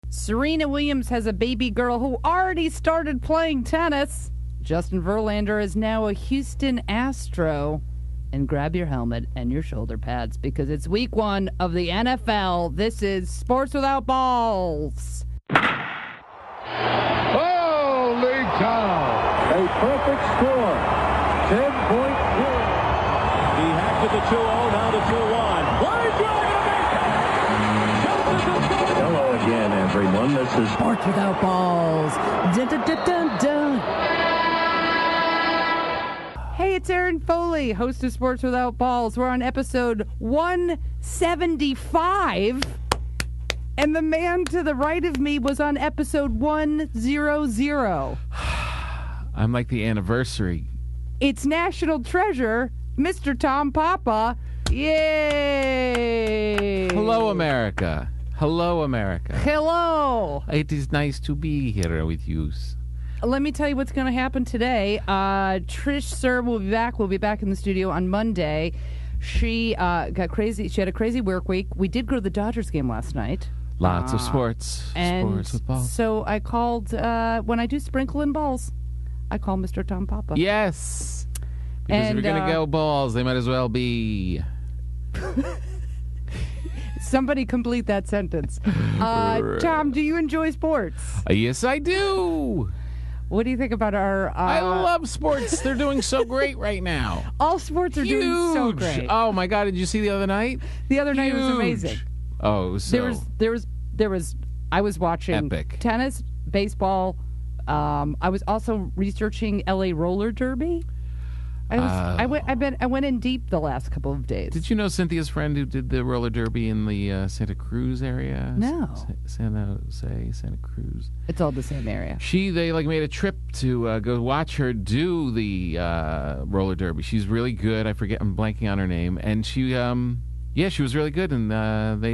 Serena Williams has a baby girl who already started playing tennis. Justin Verlander is now a Houston Astro. And grab your helmet and your shoulder pads because it's week 1 of the NFL. This is Sports Without Balls. Holy cow! A perfect score. 10-point game. He hacked to the 2-0, now to 2-1. Line drive. Hello again, everyone. This is Sports Without Balls. Dun, dun, dun, dun, dun. Hey, it's Erin Foley, host of Sports Without Balls. We're on episode 175, and the man to the right of me was on episode 100. I'm like the anniversary. It's National Treasure, Mr. Tom Papa. Yay! Hello, America. Hello, America. Hello! It is nice to be here with you. Let me tell you what's going to happen today. Trish Sir will be back. We'll be back in the studio on Monday. She got crazy. She had a crazy work week. We did go to the Dodgers game last night. Lots of sports. And sports with balls. So I called, when I do sprinkle in balls, I call Mr. Tom Papa. Yes. Because if And, you're going to go balls, they might as well be... Somebody complete that sentence. Tom, do you enjoy sports? Yes, I do. What do you think about our... I love sports. They're doing so great right now. All sports are Huge. doing so great. Oh, my God. Did you see the other night? The other night was Huge. amazing. Oh, it was so... I was watching epic. Tennis, baseball. I was also researching LA roller derby. I went in deep the last couple of days. Did you know Cynthia's friend who did the roller derby in the Santa Cruz area? No. Santa Cruz. It's all the same area. They made a trip to go watch her do the roller derby. She's really good. I'm blanking on her name. And she was really good. And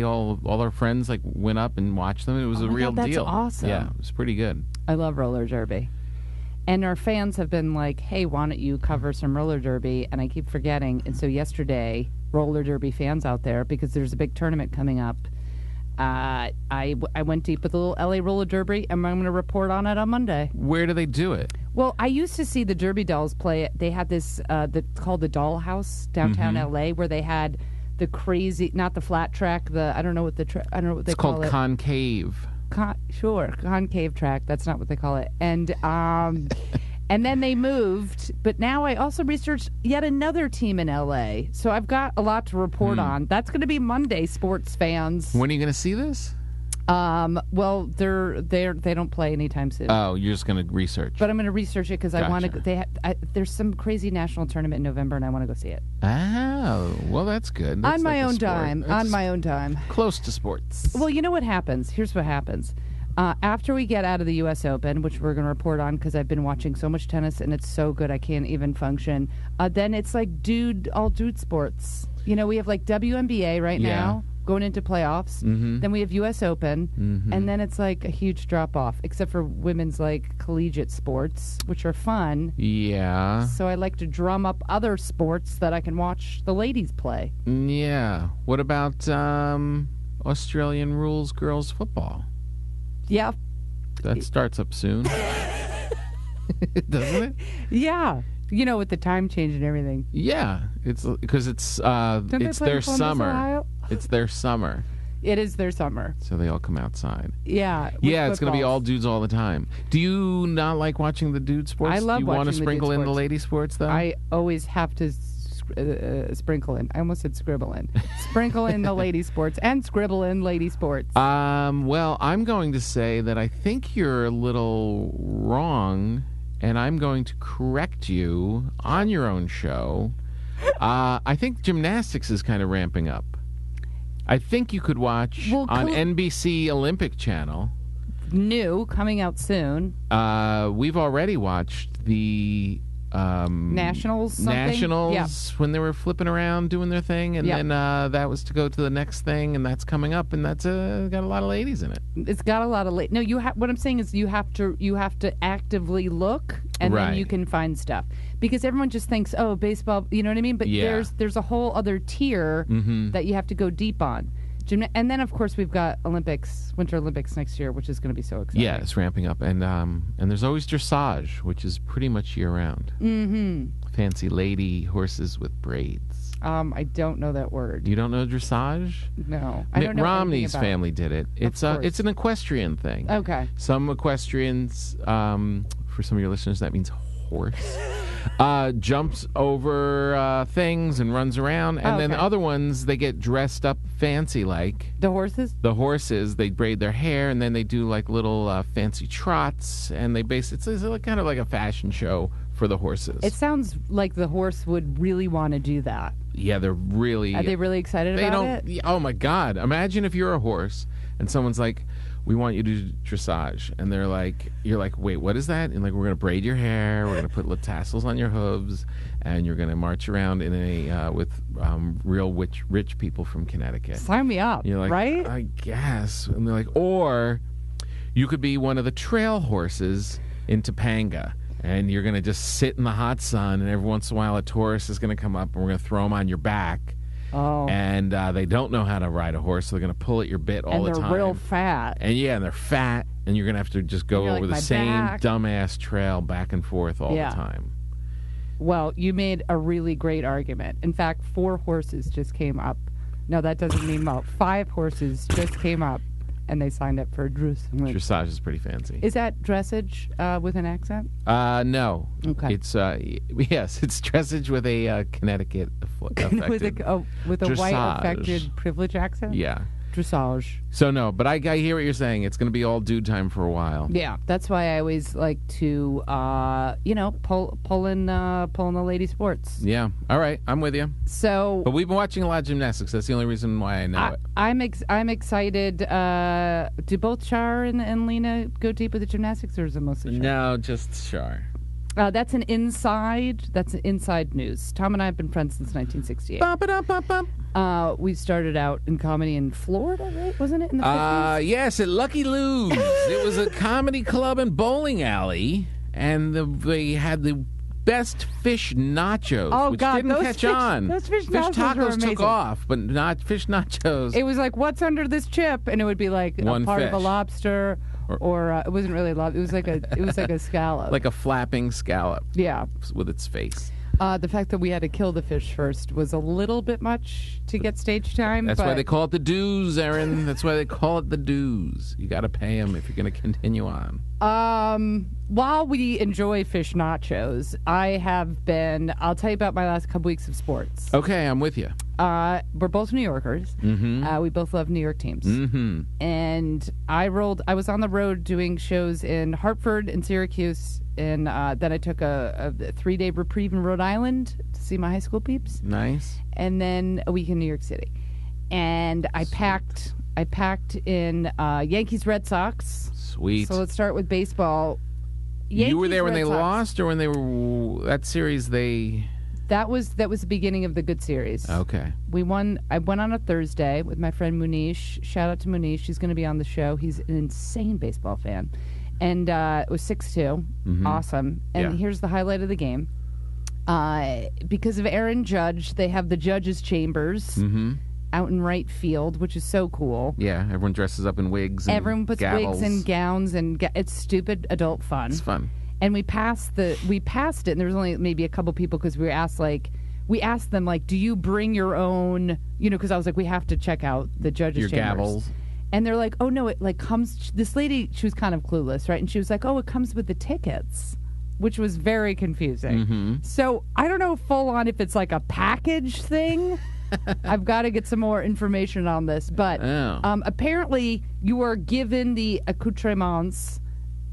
all our friends went up and watched them. It was a real God, that's deal. Awesome. Yeah, it was pretty good. I love roller derby. And our fans have been like, hey, why don't you cover some roller derby? And I keep forgetting. And so yesterday, roller derby fans out there, because there's a big tournament coming up, I went deep with the little LA roller derby, and I'm going to report on it on Monday. Where do they do it? Well, I used to see the Derby Dolls play it. They had this called the Dollhouse downtown LA, where they had the crazy, not the flat track, I don't know what they call it. It's called concave. Concave track. That's not what they call it. And and then they moved. But now I also researched yet another team in L.A. So I've got a lot to report on. That's going to be Monday, sports fans. When are you going to see this? Well, they don't play anytime soon. Oh, you're just going to research. But I'm going to research it because I want to. Gotcha. There's some crazy national tournament in November, and I want to go see it. Oh, well, that's good. That's on my like a own sport. time. That's On my own time. Close to sports. Well, you know what happens? Here's what happens. After we get out of the U.S. Open, which we're going to report on because I've been watching so much tennis and it's so good I can't even function, then it's like all dude sports. You know, we have like WNBA right now going into playoffs. Mm-hmm. Then we have U.S. Open. Mm-hmm. And then it's like a huge drop-off, except for women's like collegiate sports, which are fun. Yeah. So I like to drum up other sports that I can watch the ladies play. Yeah. What about Australian rules girls football? Yeah. That starts up soon. Doesn't it? Yeah. You know, with the time change and everything. Yeah. It's because it's Columbus, their summer. Ohio? It's their summer. It is their summer. So they all come outside. Yeah. Yeah, it's going to be all dudes all the time. Do you not like watching the dude sports? I love you watching want to the sprinkle dude in the sports. lady sports, though? I always have to sprinkle in. I almost said scribble in. Sprinkle in the lady sports and scribble in lady sports. Well, I'm going to say that I think you're a little wrong, and I'm going to correct you on your own show. I think gymnastics is kind of ramping up. I think you could watch on NBC Olympic Channel. New, coming out soon. We've already watched the Nationals when they were flipping around doing their thing, and then that was to go to the next thing, and that's coming up, and that's got a lot of ladies in it. It's got a lot of No, what I'm saying is you have to actively look, and then you can find stuff, because everyone just thinks, oh, baseball, you know what I mean? But there's a whole other tier that you have to go deep on. And then, of course, we've got Winter Olympics next year, which is going to be so exciting. Yeah, it's ramping up. And there's always dressage, which is pretty much year-round. Mm-hmm. Fancy lady horses with braids. I don't know that word. You don't know dressage? No. I don't know Mitt Romney's anything about family did it. It's an equestrian thing. Okay. Some equestrians, for some of your listeners, that means horse. Jumps over things and runs around, and then the other ones, they get dressed up fancy like. The horses? The horses, they braid their hair, and then they do like little fancy trots, and it's kind of like a fashion show for the horses. It sounds like the horse would really want to do that. Yeah, they're really... Are they really excited about it? Oh, my God. Imagine if you're a horse, and someone's like, we want you to do dressage. And you're like, wait, what is that? And like, we're going to braid your hair, we're going to put little tassels on your hooves, and you're going to march around with real rich people from Connecticut. Sign me up, you're like, right? I guess. And they're like, or you could be one of the trail horses in Topanga. And you're going to just sit in the hot sun, and every once in a while a tourist is going to come up, and we're going to throw them on your back. Oh. And they don't know how to ride a horse, so they're going to pull at your bit all the time. And they're real fat. And they're fat, and you're going to have to just go over the same dumbass trail back and forth all the time. Well, you made a really great argument. In fact, 4 horses just came up. No, that doesn't mean 5 horses just came up, and they signed up for dressage. Dressage is pretty fancy. Is that dressage with an accent? No. Okay. It's yes, it's dressage with a Connecticut affected. with a white affected privilege accent? Yeah. Dressage. So no, but I hear what you're saying. It's going to be all dude time for a while. Yeah, that's why I always like to, pull in the lady sports. Yeah. All right, I'm with you. So, but we've been watching a lot of gymnastics. That's the only reason why I know it. I'm excited. Do both Char and Lena go deep with the gymnastics, or is it mostly Char? No, just Char. That's inside news. Tom and I have been friends since 1968. We started out in comedy in Florida, right? Wasn't it in the 50s? Yes, at Lucky Lou's. It was a comedy club and bowling alley, and they had the best fish nachos, which didn't catch on. Those fish tacos took off, but not fish nachos. It was like, what's under this chip? And it would be like one a part fish. of a lobster. Or it wasn't really lobster. It was like a scallop. Like a flapping scallop. Yeah. With its face. The fact that we had to kill the fish first was a little bit much to get stage time. That's why they call it the dues, Erin. That's why they call it the dues. You got to pay them if you're going to continue on. While we enjoy fish nachos, I'll tell you about my last couple weeks of sports. Okay, I'm with you. We're both New Yorkers. Mm-hmm. We both love New York teams. Mm-hmm. And I was on the road doing shows in Hartford and Syracuse, and then I took a 3-day reprieve in Rhode Island to see my high school peeps. Nice. And then a week in New York City. And I packed in Yankees Red Sox. Sweet. So let's start with baseball. You were there when they Sox. lost, or when they were that series? That was the beginning of the good series. Okay. We won. I went on a Thursday with my friend Munish. Shout out to Munish. She's going to be on the show. He's an insane baseball fan, and it was 6-2. Mm-hmm. Awesome. And here's the highlight of the game. Because of Aaron Judge, they have the judges' chambers. Mm-hmm. Out in right field, which is so cool. Yeah, everyone dresses up in wigs. And everyone puts gavels. wigs and gowns, and it's stupid adult fun. It's fun. And we passed it, and there was only maybe a couple people because we asked them like, do you bring your own? Because I was like, we have to check out the judges' chambers. Gavels. And they're like, oh no, it like comes. This lady, she was kind of clueless, right? And she was like, oh, it comes with the tickets, which was very confusing. Mm-hmm. So I don't know full on if it's like a package thing. I've got to get some more information on this, but apparently you are given the accoutrements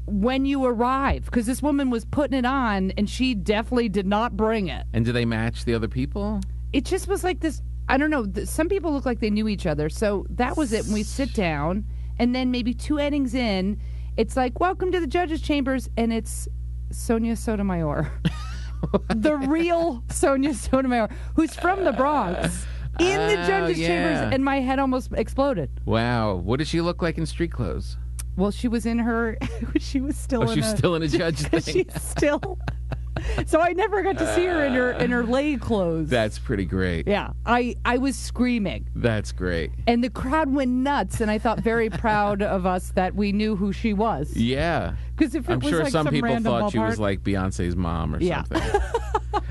when you arrive, because this woman was putting it on and she definitely did not bring it. And do they match the other people? It just was like this, I don't know, some people look like they knew each other, so that was it. When we sit down, and then maybe 2 innings in, it's like, welcome to the judges' chambers, and it's Sonia Sotomayor. The real Sonia Sotomayor, who's from the Bronx, in the judges' chambers, and my head almost exploded. Wow. What does she look like in street clothes? Well, she was in her... she was still in she's still in a judge thing. She's still... So I never got to see her in her lay clothes. That's pretty great. Yeah, I was screaming. That's great. And the crowd went nuts, and I thought very proud of us that we knew who she was. Yeah. Because if it I'm was sure like some people random thought she ballpark- was like Beyonce's mom or Yeah. something.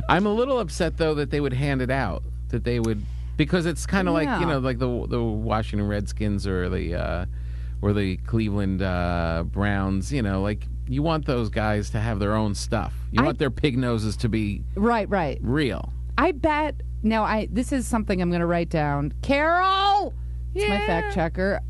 I'm a little upset, though, that they would hand it out. That they would... Because it's kind of like, like the Washington Redskins or the Cleveland Browns, like you want those guys to have their own stuff. You want their pig noses to be right real. I bet now this is something I'm going to write down. Carol, it's my fact checker.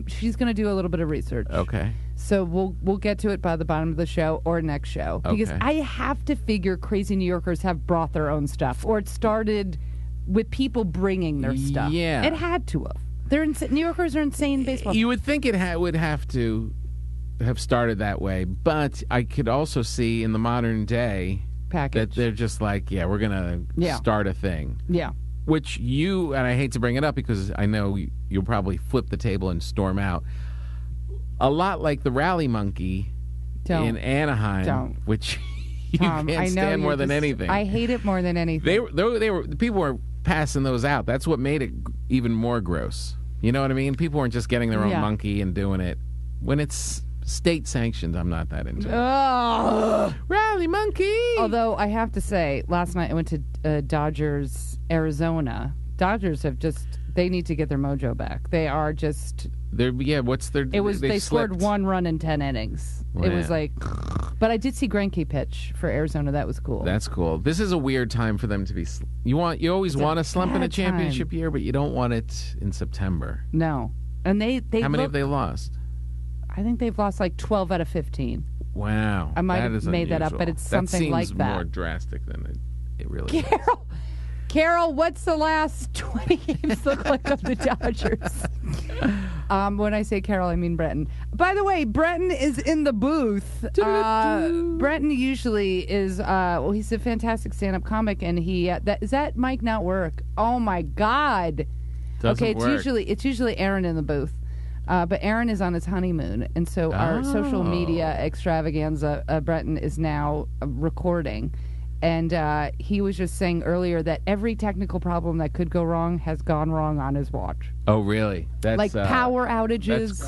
She's going to do a little bit of research. Okay. So we'll get to it by the bottom of the show or next show because I have to figure crazy New Yorkers have brought their own stuff, or it started with people bringing their stuff. Yeah. It had to have. New Yorkers are insane baseball. You would think it would have to have started that way, but I could also see in the modern day package that they're just like, we're going to start a thing. Yeah. Which and I hate to bring it up because I know you'll probably flip the table and storm out. A lot like the Rally Monkey in Anaheim, which you can't stand more than anything. I hate it more than anything. People were passing those out. That's what made it even more gross. You know what I mean? People weren't just getting their own monkey and doing it. When it's state sanctioned, I'm not that into it. Rally Monkey! Although I have to say, last night I went to Dodgers, Arizona. Dodgers they need to get their mojo back. They are just... They scored 1 run in 10 innings. Wow. It was like... But I did see Greinke pitch for Arizona. That was cool. That's cool. This is a weird time for them to be... You always want to slump in a championship year, but you don't want it in September. No. And they How many have they lost? I think they've lost like 12 out of 15. Wow. I might have made that up, but it's something like that. That seems more drastic than it really is. Carol, what's the last 20 games look like of the Dodgers? When I say Carol, I mean Breton. By the way, Breton is in the booth. Breton usually is, he's a fantastic stand-up comic, and is that mic not work? Oh, my God. Doesn't work. It's usually Erin in the booth. But Erin is on his honeymoon, and so our social media extravaganza, Breton, is now recording. And he was just saying earlier that every technical problem that could go wrong has gone wrong on his watch. Oh, really? That's like power outages.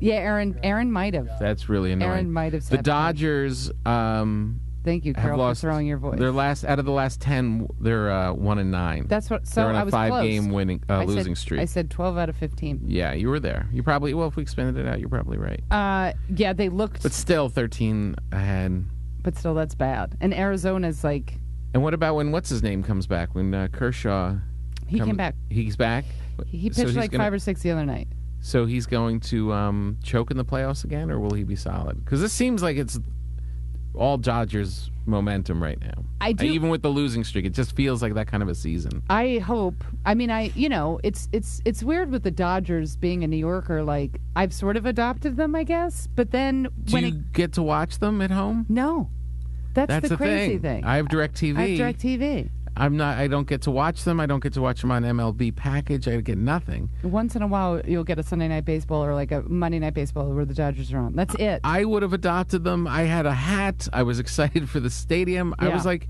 Yeah, Erin might have. That's really annoying. Erin might have said the Dodgers. Thank you, Carol, for throwing your voice. Out of the last 10, they're 1-9. That's what. So they're on I a was 5-game winning losing streak. I said 12 out of 15. Yeah, you were there. You probably. Well, if we expanded it out, you're probably right. Yeah, they looked. But still, 13 ahead. But still, that's bad. And Arizona's like... And what about when what's-his-name comes back? When Kershaw... He came back. He's back? He pitched 5 or 6 the other night. So he's going to choke in the playoffs again, or will he be solid? Because this seems like it's all Dodgers momentum right now. Even with the losing streak, it just feels like that kind of a season. I hope. I mean, it's weird with the Dodgers being a New Yorker. Like, I've sort of adopted them, I guess. But then do you get to watch them at home? No, that's the crazy thing. I have DirecTV. I don't get to watch them. I don't get to watch them on MLB package. I get nothing. Once in a while, you'll get a Sunday Night Baseball or like a Monday Night Baseball where the Dodgers are on. That's it. I would have adopted them. I had a hat. I was excited for the stadium. Yeah. I was like,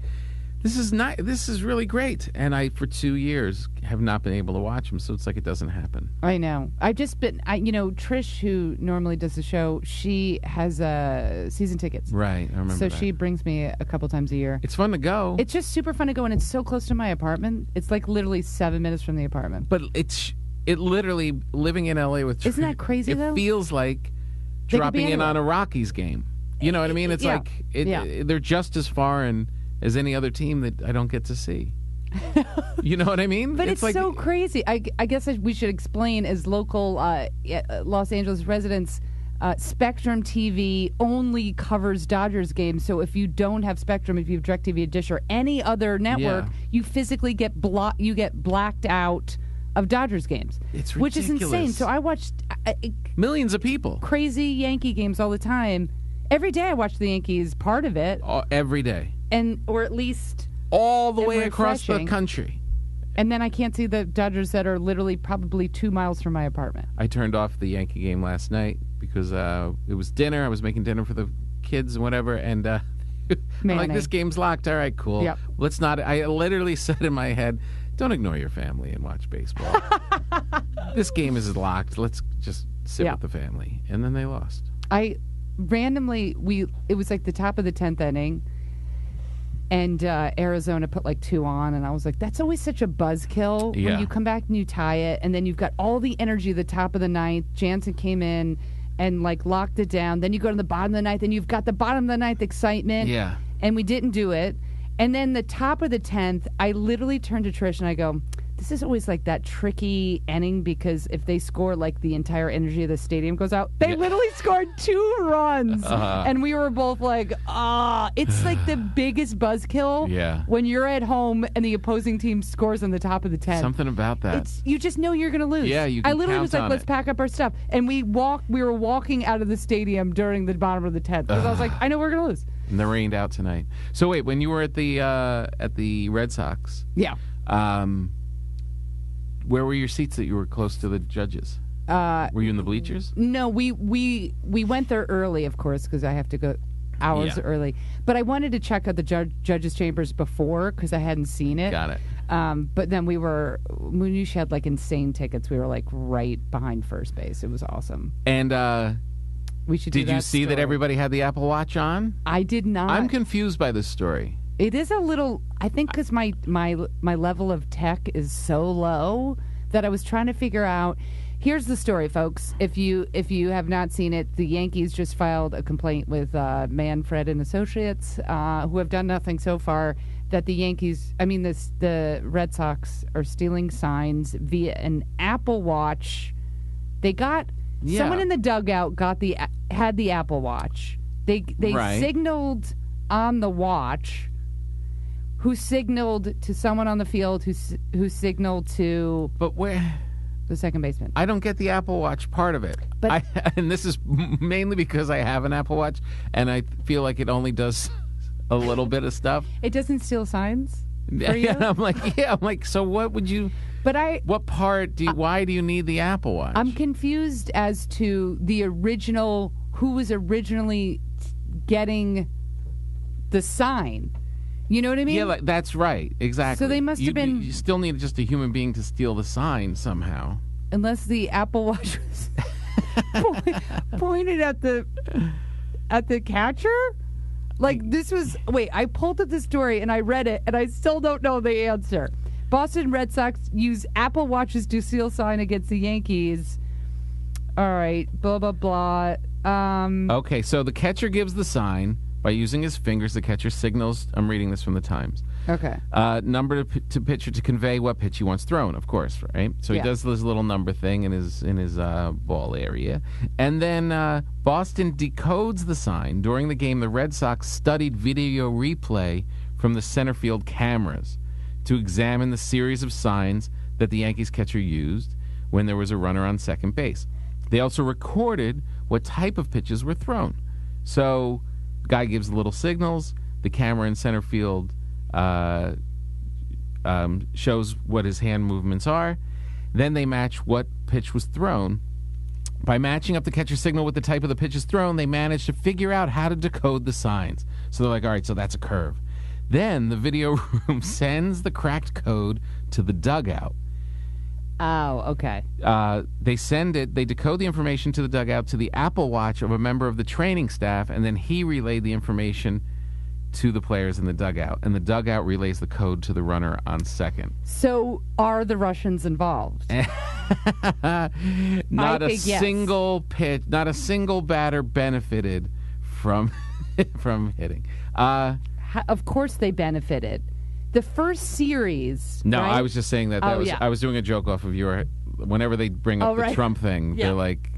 this is really great. And I, for 2 years, have not been able to watch them. So it's like it doesn't happen. I know. I've just been, Trish, who normally does the show, she has season tickets. Right. I remember So that. she brings me a couple times a year. It's fun to go. It's just super fun to go, and it's so close to my apartment. It's like literally 7 minutes from the apartment. But it literally, living in L.A. with Trish. Isn't that crazy, though? It feels like dropping in on a Rockies game. You know what I mean? It's they're just as far and as any other team that I don't get to see. You know what I mean? But it's like, so crazy. I guess we should explain as local Los Angeles residents, Spectrum TV only covers Dodgers games. So if you don't have Spectrum, if you have DirecTV, a Dish, or any other network, you physically get blacked out of Dodgers games. It's ridiculous. Which is insane. So I watched millions of people. Crazy Yankee games all the time. Every day I watch the Yankees, part of it. Every day. Or at least... all the way across the country. And then I can't see the Dodgers that are literally probably 2 miles from my apartment. I turned off the Yankee game last night because it was dinner. I was making dinner for the kids and whatever, and I'm like, Manning. this game's locked. All right, cool. Yep. Let's not. I literally said in my head, don't ignore your family and watch baseball. This game is locked. Let's just sit Yeah. with the family. And then they lost. I randomly it was like the top of the 10th inning, and Arizona put like 2 on, and I was like, that's always such a buzzkill Yeah. when you come back and you tie it, and then you've got all the energy at the top of the ninth. Jansen came in and like locked it down. Then you go to the bottom of the ninth, and you've got the bottom of the ninth excitement. Yeah. And we didn't do it. And then the top of the 10th, I literally turned to Trish and I go, this is always like that tricky inning, because if they score, like the entire energy of the stadium goes out. They literally scored 2 runs. And we were both like, it's like the biggest buzzkill Yeah. when you're at home and the opposing team scores on the top of the 10th. Something about that. It's, you just know you're going to lose. Yeah, you can I literally count was like, on let's it. pack up our stuff. And we were walking out of the stadium during the bottom of the 10th. Because I was like, I know we're going to lose. And they're rained out tonight. So wait, when you were at the Red Sox, Yeah. where were your seats that you were close to the judges? Were you in the bleachers? No, we went there early, of course, because I have to go hours Yeah. early. But I wanted to check out the judges' chambers before because I hadn't seen it. Got it. But then when you had like insane tickets, we were like right behind first base. It was awesome. And We should. Do did you that see that story. everybody had the Apple Watch on? I did not. I'm confused by this story. It is a little. I think because my level of tech is so low that I was trying to figure out. Here's the story, folks. If you have not seen it, the Yankees just filed a complaint with Manfred and Associates, who have done nothing so far. That the Red Sox are stealing signs via an Apple Watch. They got someone in the dugout had the Apple Watch. They Right. signaled on the watch. Who signaled to someone on the field? Who signaled to But where? the second baseman? I don't get the Apple Watch part of it. But- and this is mainly because I have an Apple Watch, and I feel like it only does a little bit of stuff. It doesn't steal signs for you. And I'm like, so what would you? But What part do you? Why do you need the Apple Watch? I'm confused as to the original. Who was originally getting the sign? You know what I mean? Yeah, that's right. Exactly. So they must have been- You still need just a human being to steal the sign somehow. Unless the Apple Watch was pointed at the catcher. Like this was. Wait, I pulled up the story and I read it, and I still don't know the answer. Boston Red Sox use Apple Watches to steal sign against the Yankees. All right, blah blah blah. Okay, so the catcher gives the sign by using his fingers. The catcher signals. I'm reading this from the Times. Okay. Number to pitcher to convey what pitch he wants thrown, of course, right? So he Yeah. does this little number thing in his ball area, and then Boston decodes the sign. During the game, the Red Sox studied video replay from the center field cameras to examine the series of signs that the Yankees catcher used when there was a runner on second base. They also recorded what type of pitches were thrown. So, the guy gives little signals. The camera in center field shows what his hand movements are. Then they match what pitch was thrown. By matching up the catcher's signal with the type of the pitches thrown, they managed to figure out how to decode the signs. So they're like, all right, so that's a curve. Then the video room sends the cracked code to the dugout. Oh, okay. They decode the information to the dugout to the Apple Watch of a member of the training staff, and then he relayed the information to the players in the dugout, and the dugout relays the code to the runner on second. So, are the Russians involved? Not a think yes. single pitch, not a single batter benefited from from hitting. Of course, they benefited. The first series. No, right? I was just saying that Oh, was yeah. I was doing a joke off of your. Whenever they bring up Oh, the right. Trump thing, Yeah. they're like,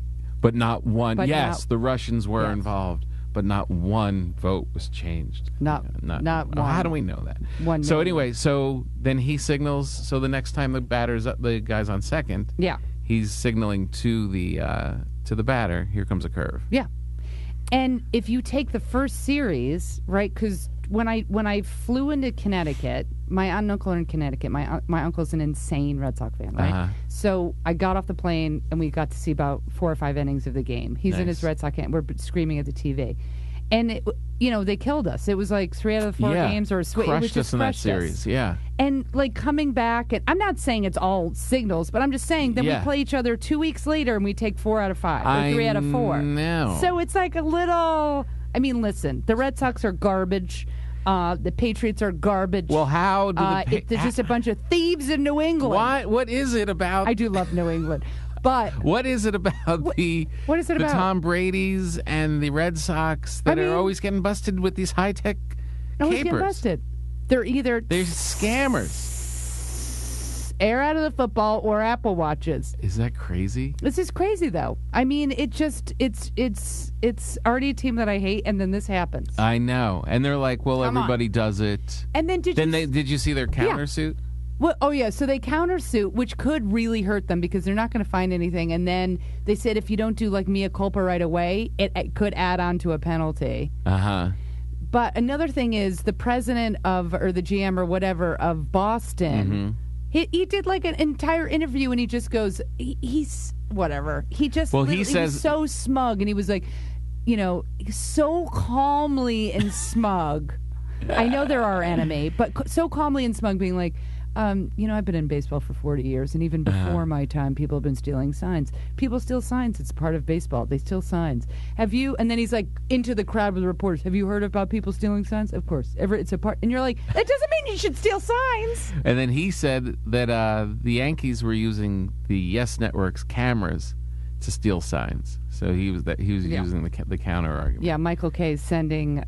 but not one. But yes, not- the Russians were Yes. involved, but not one vote was changed. Not How one. do we know that? One So million. anyway, so then he signals. So the next time the guy's on second, Yeah. he's signaling to the batter. Here comes a curve. Yeah. And if you take the first series, right? Because when I flew into Connecticut, my aunt and uncle are in Connecticut. My uncle's an insane Red Sox fan, right? Uh-huh. So I got off the plane and we got to see about 4 or 5 innings of the game. He's in his Nice. Red Sox camp. We're screaming at the TV. And they killed us. It was like 3 out of the 4 games, or it was crushed just us in that series. Yeah, and like coming back, and I'm not saying it's all signals, but I'm just saying that we play each other 2 weeks later and we take 4 out of 5 or 3 out of 4. No, so it's like a little. I mean, listen, the Red Sox are garbage. The Patriots are garbage. Well, how do there's just a bunch of thieves in New England. What is it about? I do love New England. But what is it about what is it about Tom Brady's and the Red Sox that are always getting busted with these high-tech always capers? Getting busted. They're scammers. Air out of the football or Apple Watches. Is that crazy? This is crazy, though. I mean, it's already a team that I hate, and then this happens. I know, and they're like, well, everybody does it. And then did you see their countersuit? Yeah. Well, oh, yeah, so they countersuit, which could really hurt them because they're not going to find anything. And then they said if you don't do, like, mea culpa right away, it could add on to a penalty. Uh-huh. But another thing is the president or the GM or whatever of Boston, he did, like, an entire interview, and he just goes, he's whatever. He just he was so smug, and he was like, so calmly and smug. I know they're our enemy, but so calmly and smug, being like, I've been in baseball for 40 years, and even before my time, people have been stealing signs. People steal signs. It's part of baseball. They steal signs. Have you? And then he's like into the crowd with the reporters. Have you heard about people stealing signs? Of course. It's a part. And you're like, that doesn't mean you should steal signs. And then he said that the Yankees were using the Yes Network's cameras to steal signs. So he was using the counter argument. Yeah, Michael Kay is sending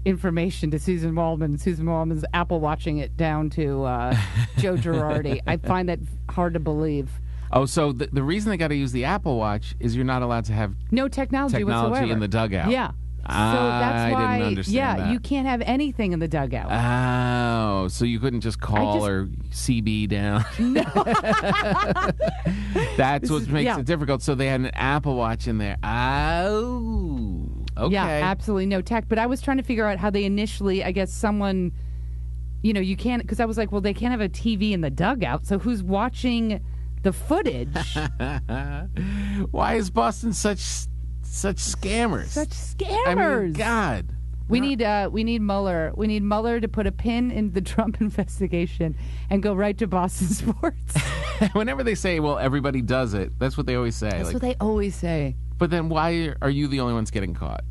information to Susan Waldman. Susan Waldman's Apple watching it down to Joe Girardi. I find that hard to believe. Oh, so the reason they got to use the Apple Watch is you're not allowed to have no technology whatsoever in the dugout. Yeah. So that's why, I didn't understand that. You can't have anything in the dugout. Oh, so you couldn't just call or CB down. No. That's what makes it difficult. So they had an Apple Watch in there. Oh, okay. Yeah, absolutely no tech. But I was trying to figure out how they initially, I guess someone, you can't, because I was like, well, they can't have a TV in the dugout. So who's watching the footage? Why is Boston such scammers? Such scammers. I mean, God. We need Mueller. We need Mueller to put a pin in the Trump investigation and go right to Boston sports. Whenever they say, well, everybody does it, that's what they always say. That's what they always say. But then why are you the only ones getting caught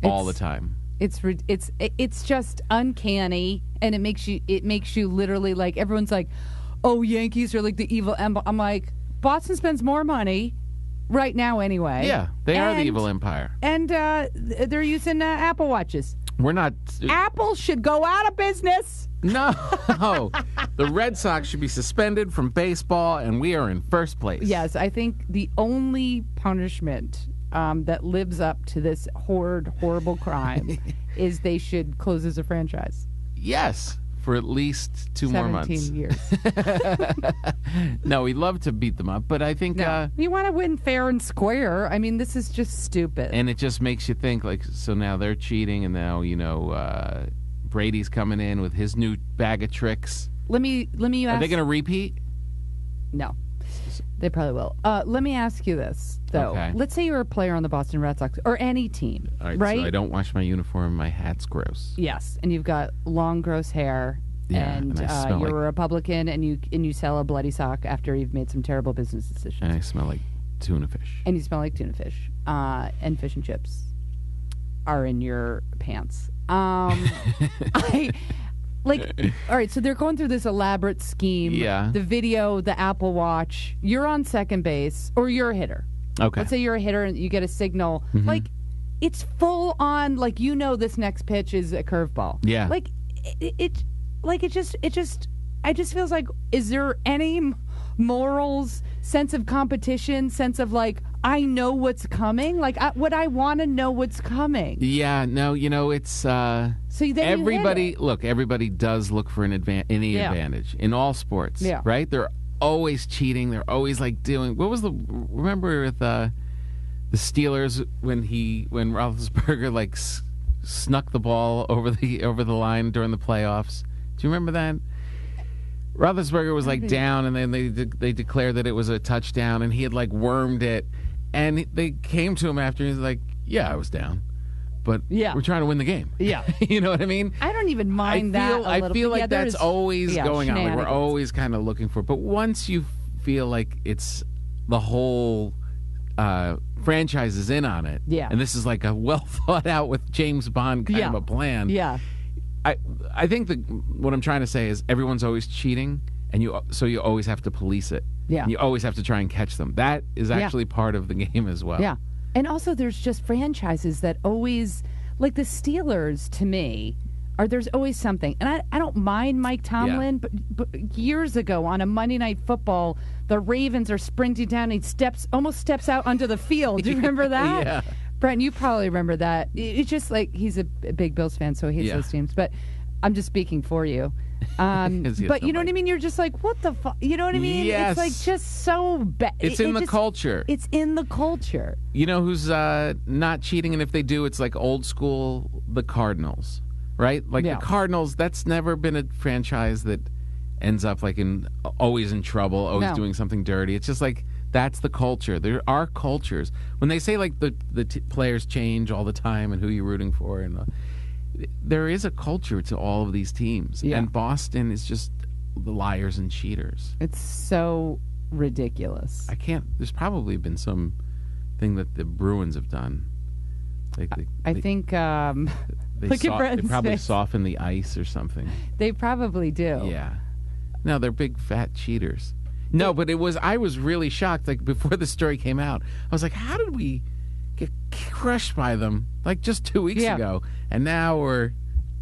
all the time? It's just uncanny, and it makes you literally like, everyone's like, oh, Yankees are like the evil empire. I'm like, Boston spends more money right now anyway. Yeah, they are the evil empire. And they're using Apple Watches. We're not. Apple should go out of business. No. The Red Sox should be suspended from baseball, and we are in first place. Yes, I think the only punishment that lives up to this horrible crime is they should close as a franchise. Yes. For at least 2 more months. 17 years. No, we'd love to beat them up, but I think... you want to win fair and square. I mean, this is just stupid. And it just makes you think, like, so now they're cheating, and now, Brady's coming in with his new bag of tricks. Let me ask... Are they going to repeat? No. They probably will. Let me ask you this, though. Okay. Let's say you're a player on the Boston Red Sox, or any team, all right? So I don't wash my uniform, my hat's gross. Yes, and you've got long, gross hair, and you're a Republican, and you sell a bloody sock after you've made some terrible business decisions. And I smell like tuna fish. And you smell like tuna fish. And fish and chips are in your pants. All right, so they're going through this elaborate scheme. Yeah. The video, the Apple Watch. You're on second base, or you're a hitter. Okay. Let's say you're a hitter and you get a signal. Mm-hmm. Like, it's full on, like, this next pitch is a curveball. Yeah. Like, it just feels like, is there any morals, sense of competition, sense of, like, I know what's coming? Like, would I want to know what's coming? Yeah, no, it's... So then everybody does look for any advantage in all sports, right? They're always cheating. They're always, like, doing... What was remember with the Steelers when Roethlisberger, like, snuck the ball over the line during the playoffs? Do you remember that? Roethlisberger was, like, down, and then they declared that it was a touchdown, and he had, like, wormed it. And they came to him after, and he's like, yeah, I was down. but Yeah. we're trying to win the game. Yeah. You know what I mean? I don't even mind that a little I feel bit. like Yeah, that's there's- always going on. Like we're shenanigans. always kind of looking for. But once you feel like it's the whole franchise is in on it, Yeah. and this is like a well thought out with James Bond kind of a plan. Yeah. I think what I'm trying to say is everyone's always cheating, and you always have to police it. Yeah. And you always have to try and catch them. That is actually part of the game as well. Yeah. And also there's just franchises that always, like the Steelers to me, there's always something. And I don't mind Mike Tomlin, but years ago on a Monday Night Football, the Ravens are sprinting down and he almost steps out onto the field. Do you remember that? Yeah. Brent, you probably remember that. It's just like he's a big Bills fan, so he hates those teams. But I'm just speaking for you. But you know what I mean? You're just like, what the fuck? You know what I mean? Yes. It's like just so bad. It's in the culture. It's in the culture. You know who's not cheating, and if they do, it's like old school, the Cardinals, right? Like the Cardinals, that's never been a franchise that ends up like always in trouble, always doing something dirty. It's just like that's the culture. There are cultures. When they say like the players change all the time and who you're rooting for, and there is a culture to all of these teams. Yeah. And Boston is just the liars and cheaters. It's so ridiculous. There's probably been some thing that the Bruins have done. Like I think. They Look at Brent's probably face. soften the ice or something. They probably do. Yeah. No, they're big fat cheaters. No, but I was really shocked. Like before the story came out, I was like, how did we get crushed by them like just 2 weeks ago? And now we're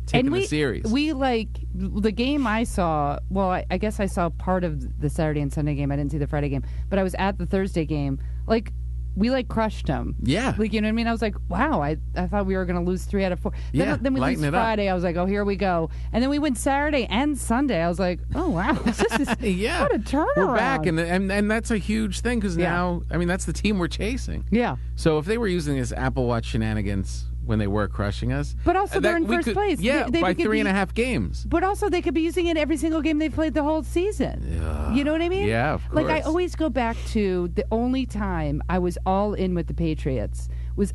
taking the series. We like the game I saw. Well, I guess I saw part of the Saturday and Sunday game. I didn't see the Friday game, but I was at the Thursday game. Like, we like crushed them. Yeah. Like, you know what I mean? I was like, wow, I thought we were going to lose 3 out of 4. Then we lose Friday. I was like, oh, here we go. And then we win Saturday and Sunday. I was like, oh, wow. This is what a turnaround. We're back, and that's a huge thing because now, I mean, that's the team we're chasing. Yeah. So if they were using this Apple Watch shenanigans when they were crushing us. But also they're in first place. Yeah, by 3.5 games. But also they could be using it every single game they've played the whole season. You know what I mean? Yeah, of course. Like I always go back to the only time I was all in with the Patriots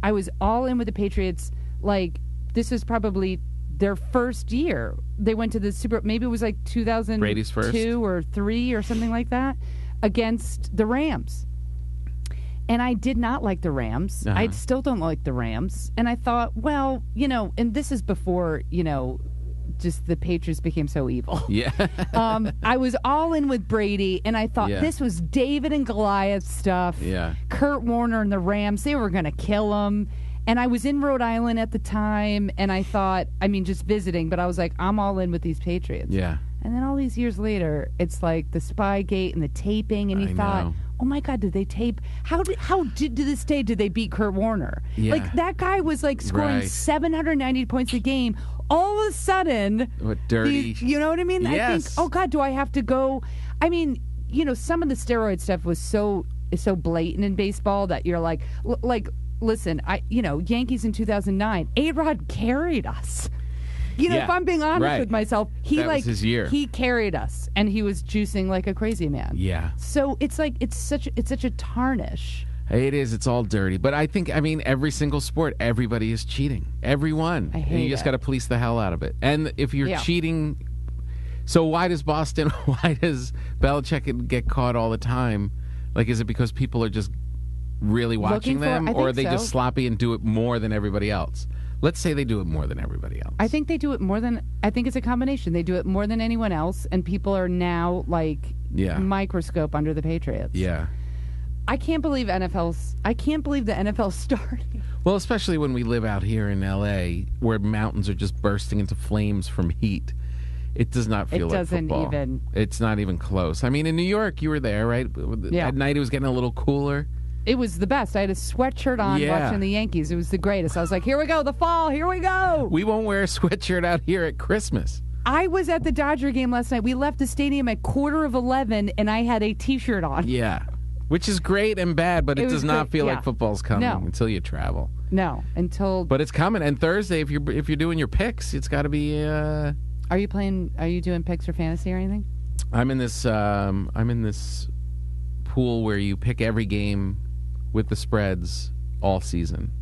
I was all in with the Patriots. Like this is probably their first year. They went to the maybe it was like 2002 Brady's first. or 3 or something like that against the Rams. And I did not like the Rams. I still don't like the Rams. And I thought, well, you know, and this is before, you know, just the Patriots became so evil. Yeah. I was all in with Brady, and I thought this was David and Goliath stuff. Yeah. Kurt Warner and the Rams, they were going to kill him. And I was in Rhode Island at the time, and I thought, I mean, just visiting, but I was like, I'm all in with these Patriots. Yeah. And then all these years later, it's like the Spygate and the taping, and you thought, oh my God, did they tape? How to this day did they beat Kurt Warner? Yeah. Like that guy was like scoring 790 points a game. All of a sudden, what dirty? you know what I mean? Yes. I think, oh God, do I have to go? I mean, you know, some of the steroid stuff was so blatant in baseball that you're like, listen, Yankees in 2009, A-Rod carried us. You know, if I'm being honest with myself, that was his year. He carried us, and he was juicing like a crazy man. Yeah. So it's like it's such a tarnish. It is. It's all dirty. But I think, every single sport, everybody is cheating. Everyone. I hate and you just it. got to police the hell out of it. And if you're cheating, so why does Belichick get caught all the time? Like, is it because people are just really watching them, or are they just sloppy and do it more than everybody else? Let's say they do it more than everybody else. I think they do it more than. I think it's a combination. They do it more than anyone else, and people are now like microscope under the Patriots. Yeah. I can't believe the NFL's starting. Well, especially when we live out here in L.A., where mountains are just bursting into flames from heat. It does not feel like football. It's not even close. I mean, in New York, you were there, right? Yeah. At night, it was getting a little cooler. It was the best. I had a sweatshirt on watching the Yankees. It was the greatest. I was like, here we go, the fall, here we go. We won't wear a sweatshirt out here at Christmas. I was at the Dodger game last night. We left the stadium at 11:15, and I had a T-shirt on. Yeah, which is great and bad, but it does not feel like football's coming until you travel. No, But it's coming. And Thursday, if you're doing your picks, it's got to be. Are you doing picks for fantasy or anything? I'm in this pool where you pick every game with the spreads all season.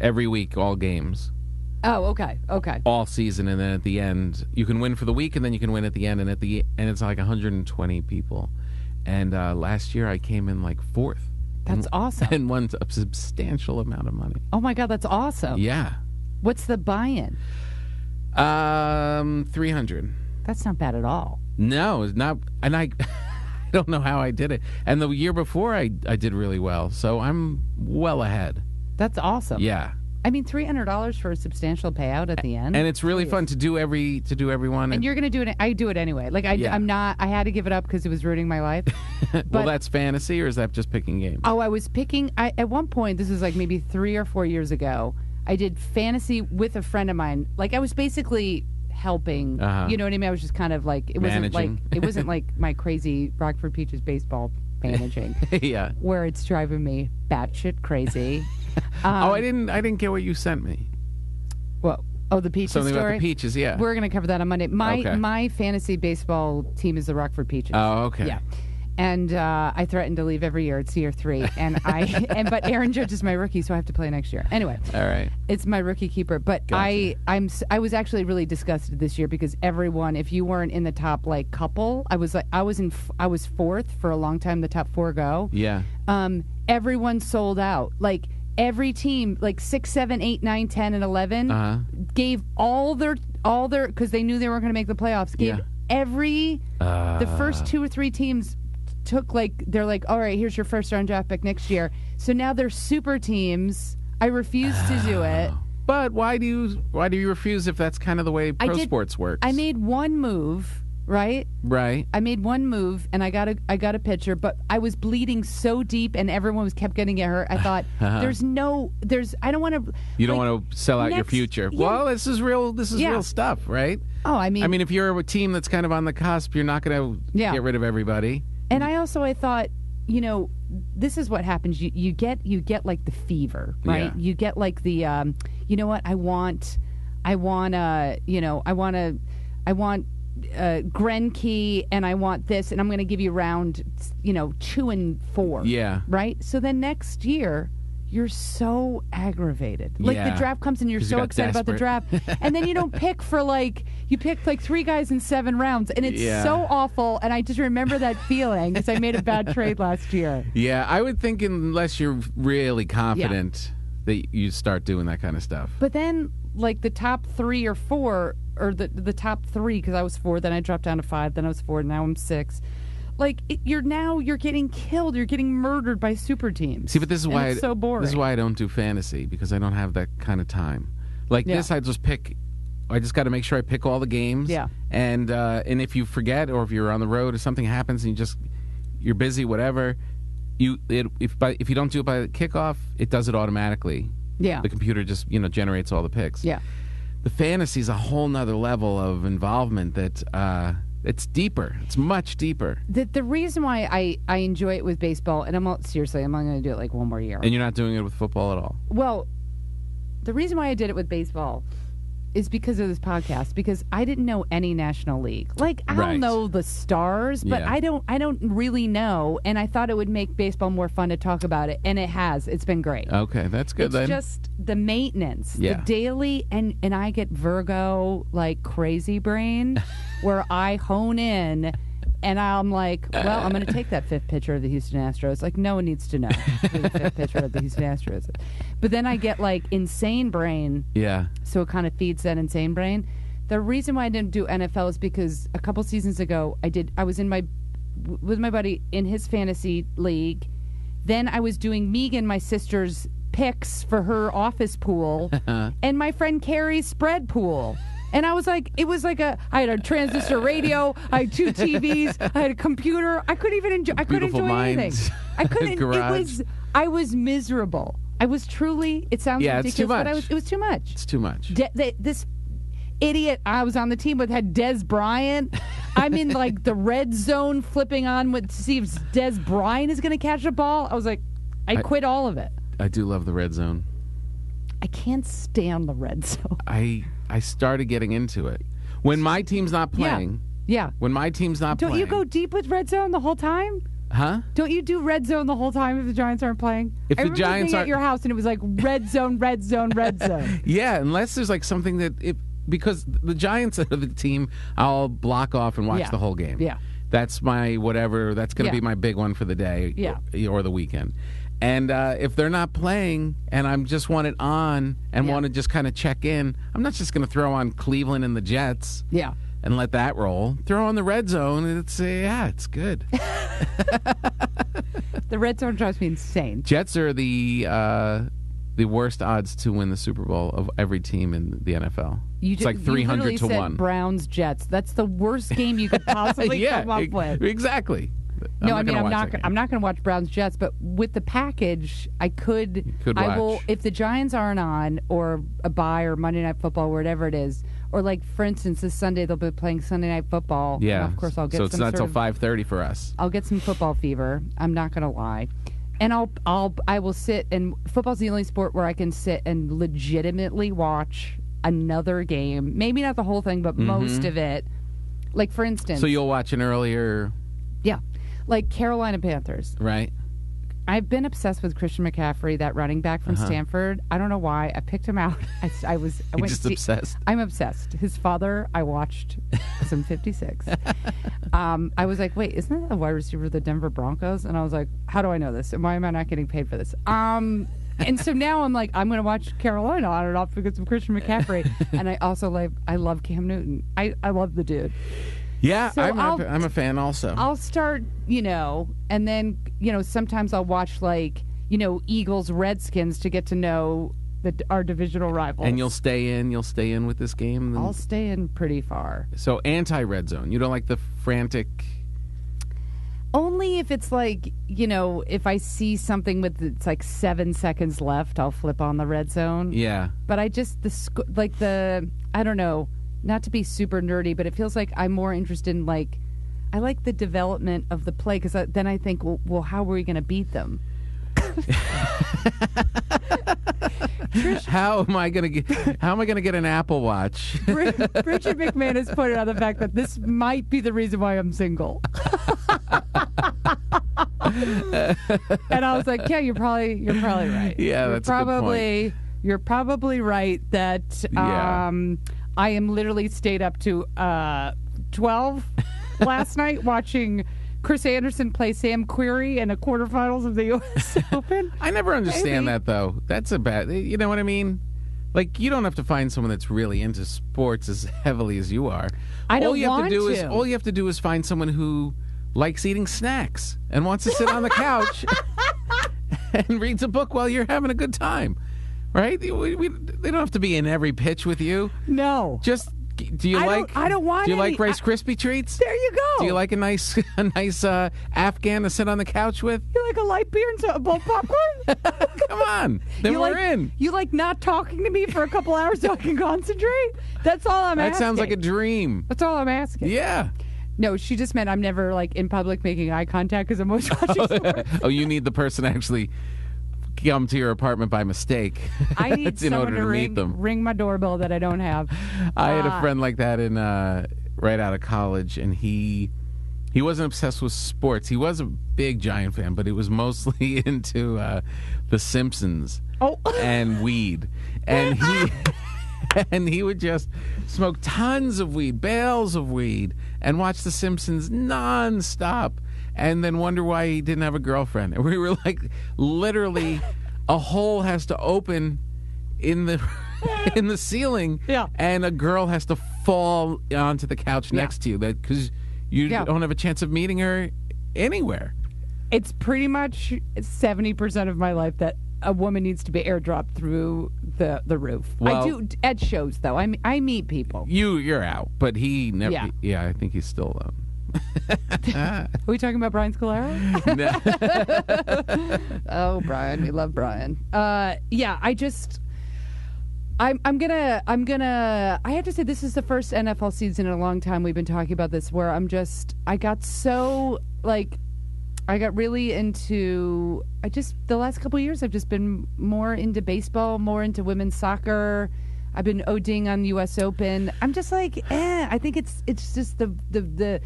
every week, all games. Oh, okay. All season, and then at the end, you can win for the week, and then you can win at the end, and it's like 120 people. And last year, I came in like 4th. That's awesome. And won a substantial amount of money. Oh my God, that's awesome. Yeah. What's the buy-in? 300. That's not bad at all. No, it's not. And I don't know how I did it. And the year before, I did really well. So I'm well ahead. That's awesome. Yeah. I mean, $300 for a substantial payout at the end. And it's really fun to do every one. And you're going to do it. I do it anyway. Like I'm not. I had to give it up because it was ruining my life. Well, that's fantasy, or is that just picking games? Oh, I was picking. At one point, this was like maybe 3 or 4 years ago. I did fantasy with a friend of mine. Like I was basically helping. You know what I mean? I was just kind of like it wasn't like my crazy Rockford Peaches baseball managing. Yeah. Where it's driving me batshit crazy. I didn't get what you sent me. Well, the Peaches Something story? about the Peaches, yeah. We're going to cover that on Monday. My fantasy baseball team is the Rockford Peaches. Oh, okay. Yeah. And I threatened to leave every year. It's year 3, and but Aaron Judge is my rookie, so I have to play next year. Anyway, all right, it's my rookie keeper. But gotcha. I was actually really disgusted this year because everyone, if you weren't in the top like couple, I was 4th for a long time. The top 4 go. Yeah. Everyone sold out. Like every team, like 6, 7, 8, 9, 10, and 11, gave all their because they knew they weren't going to make the playoffs. Gave every the first 2 or 3 teams. They're like, all right, here's your first round draft pick next year. So now they're super teams. I refuse to do it. But why do you refuse if that's kind of the way pro sports works? I made one move, right? Right. I made one move and I got a pitcher, but I was bleeding so deep and everyone kept getting hurt. I thought I don't want to. You don't want to sell out your future. Yeah. Well, this is real stuff, right? Oh, I mean, if you're a team that's kind of on the cusp, you're not going to get rid of everybody. And I thought, this is what happens. You get like the fever, right? Yeah. You get like the, you know what? I want Grenke, and I want this, and I'm going to give you round, 2 and 4. Yeah. Right. So then next year, you're so aggravated. Like the draft comes and you're so excited about the draft, and then you don't pick for you pick like 3 guys in 7 rounds, and it's so awful. And I just remember that feeling because I made a bad trade last year. Yeah, I would think unless you're really confident that you start doing that kind of stuff. But then, like the top 3 or 4, or the top 3, because I was 4, then I dropped down to 5, then I was 4, now I'm 6. Like you're getting killed. You're getting murdered by super teams. See, but this is why it's so boring. This is why I don't do fantasy, because I don't have that kind of time. Like this, I just pick. I just got to make sure I pick all the games. Yeah. And if you forget, or if you're on the road, or something happens, and you're busy, whatever. If you don't do it by the kickoff, it does it automatically. Yeah. The computer just generates all the picks. Yeah. The fantasy is a whole nother level of involvement that. It's deeper. It's much deeper. The reason why I enjoy it with baseball, and I'm only going to do it like one more year. And you're not doing it with football at all? Well, the reason why I did it with baseball is because of this podcast, because I didn't know any National League. Like, I'll know the stars, but I don't really know, and I thought it would make baseball more fun to talk about it, and it has. It's been great. Okay, that's good it's then. Just the maintenance, the daily, and I get Virgo, like, crazy brain, where I hone in, and I'm like, well, I'm going to take that 5th pitcher of the Houston Astros. Like, no one needs to know who the 5th pitcher of the Houston Astros is. But then I get, like, insane brain. Yeah. So it kind of feeds that insane brain. The reason why I didn't do NFL is because a couple seasons ago, I was with my buddy in his fantasy league. Then I was doing Megan, my sister's picks for her office pool, and my friend Carrie's spread pool. And I was like, I had a transistor radio, I had 2 TVs, I had a computer. I couldn't even enjoy. I couldn't enjoy anything. I couldn't. I was miserable. I was truly. It sounds ridiculous, it's too much. But it was too much. It's too much. This idiot I was on the team with had Des Bryant. I'm in like the red zone, flipping on to see if Des Bryant is going to catch a ball. I was like, I quit all of it. I do love the red zone. I can't stand the red zone. I started getting into it when my team's not playing. Yeah. When my team's not playing. Don't you go deep with red zone the whole time? Huh? Don't you do red zone the whole time if the Giants aren't playing? If I the remember Giants being aren't at your house and it was like red zone, red zone, red zone. Yeah, unless there's like something because the Giants are the team I'll block off and watch the whole game. Yeah. That's my whatever. That's going to be my big one for the day or the weekend. And if they're not playing and I just want it on and want to just kind of check in, I'm not just going to throw on Cleveland and the Jets. Yeah. And let that roll. Throw on the red zone. And it's good. The red zone drives me insane. Jets are the worst odds to win the Super Bowl of every team in the NFL. It's like 300 to 1. Browns Jets. That's the worst game you could possibly come up with. Exactly. I'm not going to watch Browns Jets, but with the package, I could watch. Will, if the Giants aren't on, or a bye, or Monday Night Football, whatever it is, or like for instance, this Sunday they'll be playing Sunday Night Football. Yeah, of course I'll get. So it's not till 5:30 for us. I'll get some football fever. I'm not going to lie, and I will sit, and football's the only sport where I can sit and legitimately watch another game. Maybe not the whole thing, but most of it. Like for instance, so you'll watch an earlier. Yeah. Like Carolina Panthers. Right. I've been obsessed with Christian McCaffrey, that running back from Stanford. I don't know why. I picked him out. I went just obsessed. I'm obsessed. His father, I watched some 56. I was like, wait, isn't that the wide receiver of the Denver Broncos? And I was like, how do I know this? And why am I not getting paid for this? And so now I'm like, I'm going to watch Carolina on and off because of Christian McCaffrey. And I also I love Cam Newton. I love the dude. Yeah, so I'm a fan also. I'll start, and then, sometimes I'll watch Eagles, Redskins to get to know our divisional rivals. And you'll stay in with this game? I'll stay in pretty far. So anti-red zone. You don't like the frantic... Only if it's if I see something it's 7 seconds left, I'll flip on the red zone. Yeah. But I just, I don't know. Not to be super nerdy, but it feels like I'm more interested in I like the development of the play because then I think, well, how are we going to beat them? How am I going to get an Apple Watch? Richard McMahon has pointed out the fact that this might be the reason why I'm single. And I was like, yeah, you're probably right. Yeah, that's a good point. You're probably right that I am literally stayed up to 12 last night watching Chris Anderson play Sam Querrey in the quarterfinals of the U.S. Open. I never understand that, though. That's a bad... You know what I mean? You don't have to find someone that's really into sports as heavily as you are. All you have to do is find someone who likes eating snacks and wants to sit on the couch and reads a book while you're having a good time. Right? They don't have to be in every pitch with you. No. Just do you like Rice Krispie treats? There you go. Do you like a nice Afghan to sit on the couch with? You like a light beer and a bowl of popcorn? Come on. Then we're in. You like not talking to me for a couple hours so I can concentrate? That's all I'm asking. That sounds like a dream. That's all I'm asking. Yeah. No, she just meant I'm never in public making eye contact because I'm always watching sports. Oh, you need the person to actually come to your apartment by mistake. I need someone to ring my doorbell that I don't have. I had a friend like that in right out of college, and he wasn't obsessed with sports. He was a big Giant fan, but he was mostly into The Simpsons and weed. And he would just smoke tons of weed, bales of weed, and watch The Simpsons nonstop. And then wonder why he didn't have a girlfriend. And we were literally, a hole has to open in the ceiling, and a girl has to fall onto the couch next to you, because you don't have a chance of meeting her anywhere. It's pretty much 70% of my life that a woman needs to be airdropped through the roof. Well, I do at shows though. I meet people. You're out, but he never. Yeah, I think he's still. Are we talking about Brian Scalera? Oh, Brian, we love Brian. I'm gonna. I have to say, this is the first NFL season in a long time we've been talking about this, where I got really into. The last couple of years, I've just been more into baseball, more into women's soccer. I've been ODing on the U.S. Open. I'm just I think it's just the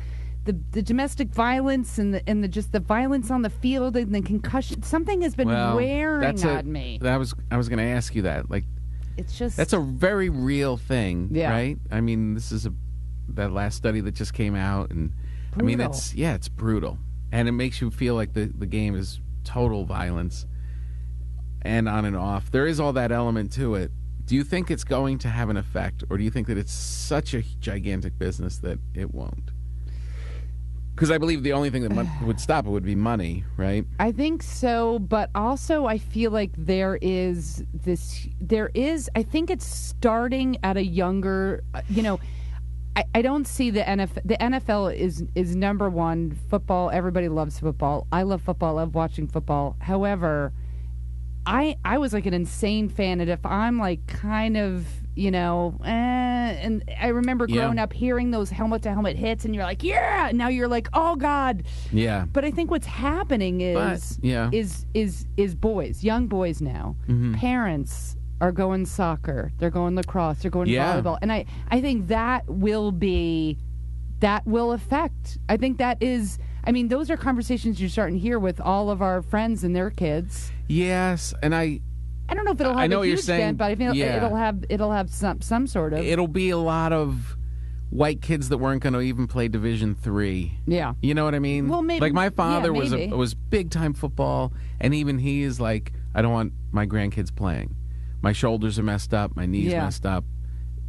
the domestic violence and the just the violence on the field and the concussion. Something has been wearing on me. I was going to ask you that. Like, it's just that's a very real thing, yeah. right? I mean, this is that last study that just came out, and brutal. I mean, it's brutal, and it makes you feel like the game is total violence, and on and off. There is all that element to it. Do you think it's going to have an effect, or do you think that it's such a gigantic business that it won't? Because I believe the only thing that would stop it would be money, right? I think so, but also I feel like I think it's starting at a younger, I don't see the NFL. The NFL is number one. Football, everybody loves football. I love football. I love watching football. However, I was like an insane fan, and if I'm like kind of, and I remember growing up hearing those helmet-to-helmet hits, and you're like, yeah, and now you're like, oh God, yeah. But I think what's happening is boys, young boys now, parents are going soccer, they're going lacrosse, they're going volleyball, and I think that will affect. I think that is. I mean, those are conversations you're starting to hear with all of our friends and their kids. Yes, and I don't know if it'll have a huge dent, but I feel it'll have some sort of. It'll be a lot of white kids that weren't going to even play Division III. Yeah, you know what I mean. Well, maybe. Like my father was big time football, and even he is like, I don't want my grandkids playing. My shoulders are messed up, my knees messed up,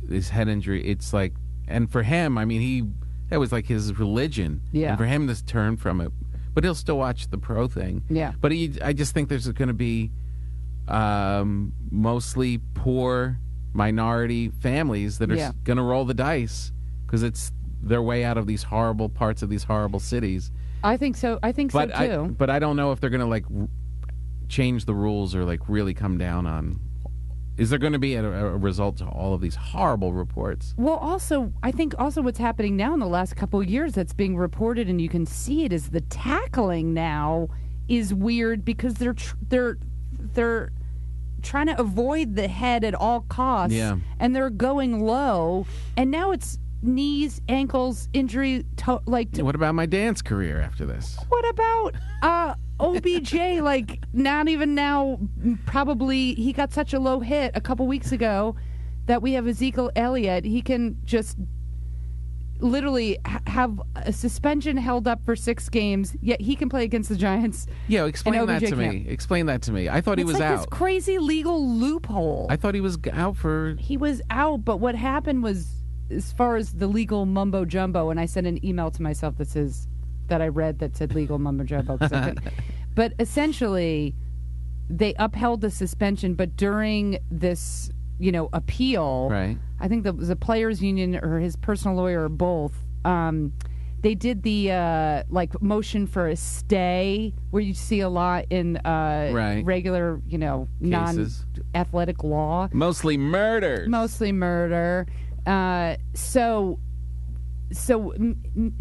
his head injury. It's like, and for him, I mean, that was like his religion. Yeah. And for him to turn from it, but he'll still watch the pro thing. Yeah. But I just think there's going to be mostly poor minority families that are going to roll the dice because it's their way out of these horrible parts of these horrible cities. I think so. I think so too. But I don't know if they're going to like change the rules or like really come down on. Is there going to be a result to all of these horrible reports? Well, I think what's happening now in the last couple of years that's being reported, and you can see it, is the tackling now is weird because they're trying to avoid the head at all costs, and they're going low, and now it's knees, ankles, injury. What about my dance career after this? What about OBJ? Like, not even now. Probably he got such a low hit a couple weeks ago that we have Ezekiel Elliott. He can just literally have a suspension held up for 6 games, yet he can play against the Giants. Yeah, explain that to me. Explain that to me. I thought he was out. It's this crazy legal loophole. I thought he was out for. He was out, but what happened was, as far as the legal mumbo jumbo, and I sent an email to myself that I read that said legal mumbo jumbo. But essentially, they upheld the suspension, but during this, appeal, right? I think the players' union or his personal lawyer or both, they did the motion for a stay, where you see a lot in regular, non-athletic law. Mostly murder. So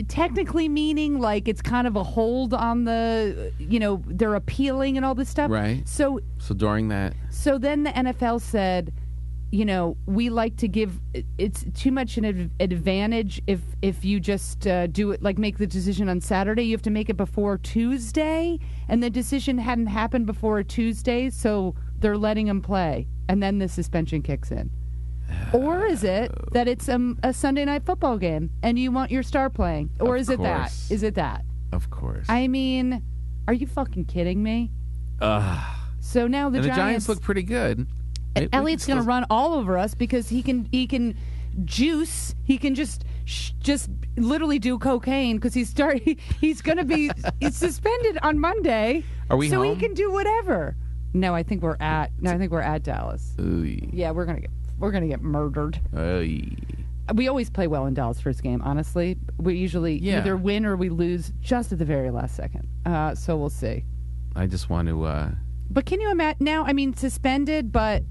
technically meaning like it's kind of a hold on the, they're appealing and all this stuff. Right. So during that. So then the NFL said, we like to give, it's too much an advantage if you just do it, like make the decision on Saturday. You have to make it before Tuesday, and the decision hadn't happened before Tuesday, so they're letting him play, and then the suspension kicks in. Or is it that it's a Sunday night football game and you want your star playing? Or is it that? Is it that? Of course. I mean, are you fucking kidding me? So now the Giants look pretty good. Elliott's going to run all over us because he can juice. He can just literally do cocaine because he's going to be suspended on Monday. Are we so home? He can do whatever. No, I think we're at Dallas. Ooh. Yeah, we're gonna get murdered. We always play well in Dallas first game, honestly. We usually either win or we lose just at the very last second. So we'll see. I just want to. But can you imagine now? I mean, suspended, but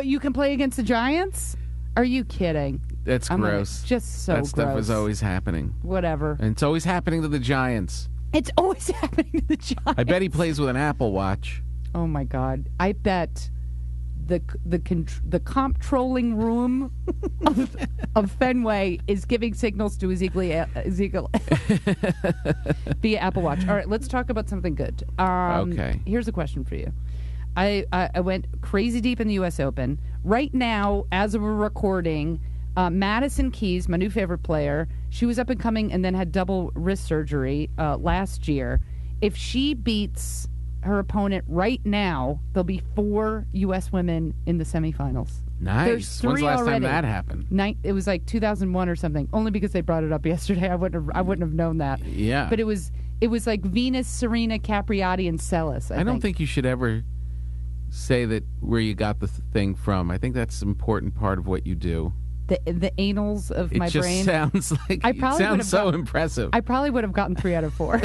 you can play against the Giants? Are you kidding? That's gross. Just so gross. That stuff is always happening. Whatever. And it's always happening to the Giants. It's always happening to the Giants. I bet he plays with an Apple Watch. Oh, my God. I bet the comptrolling room of Fenway is giving signals to Ezekiel via Apple Watch. All right, let's talk about something good. Okay. Here's a question for you. I went crazy deep in the U.S. Open. Right now, as we're recording, Madison Keys, my new favorite player, she was up and coming and then had double wrist surgery last year. If she beats her opponent right now, there'll be 4 U.S. women in the semifinals. Nice. There's 3 When's the last already. time that happened? It was like 2001 or something. Only because they brought it up yesterday. I wouldn't have known that. Yeah. But it was like Venus, Serena, Capriati, and Celis. I don't think you should ever say that where you got the thing from. I think that's an important part of what you do. The anals of my brain. It just sounds like it sounds so impressive. I probably would have gotten 3 out of 4.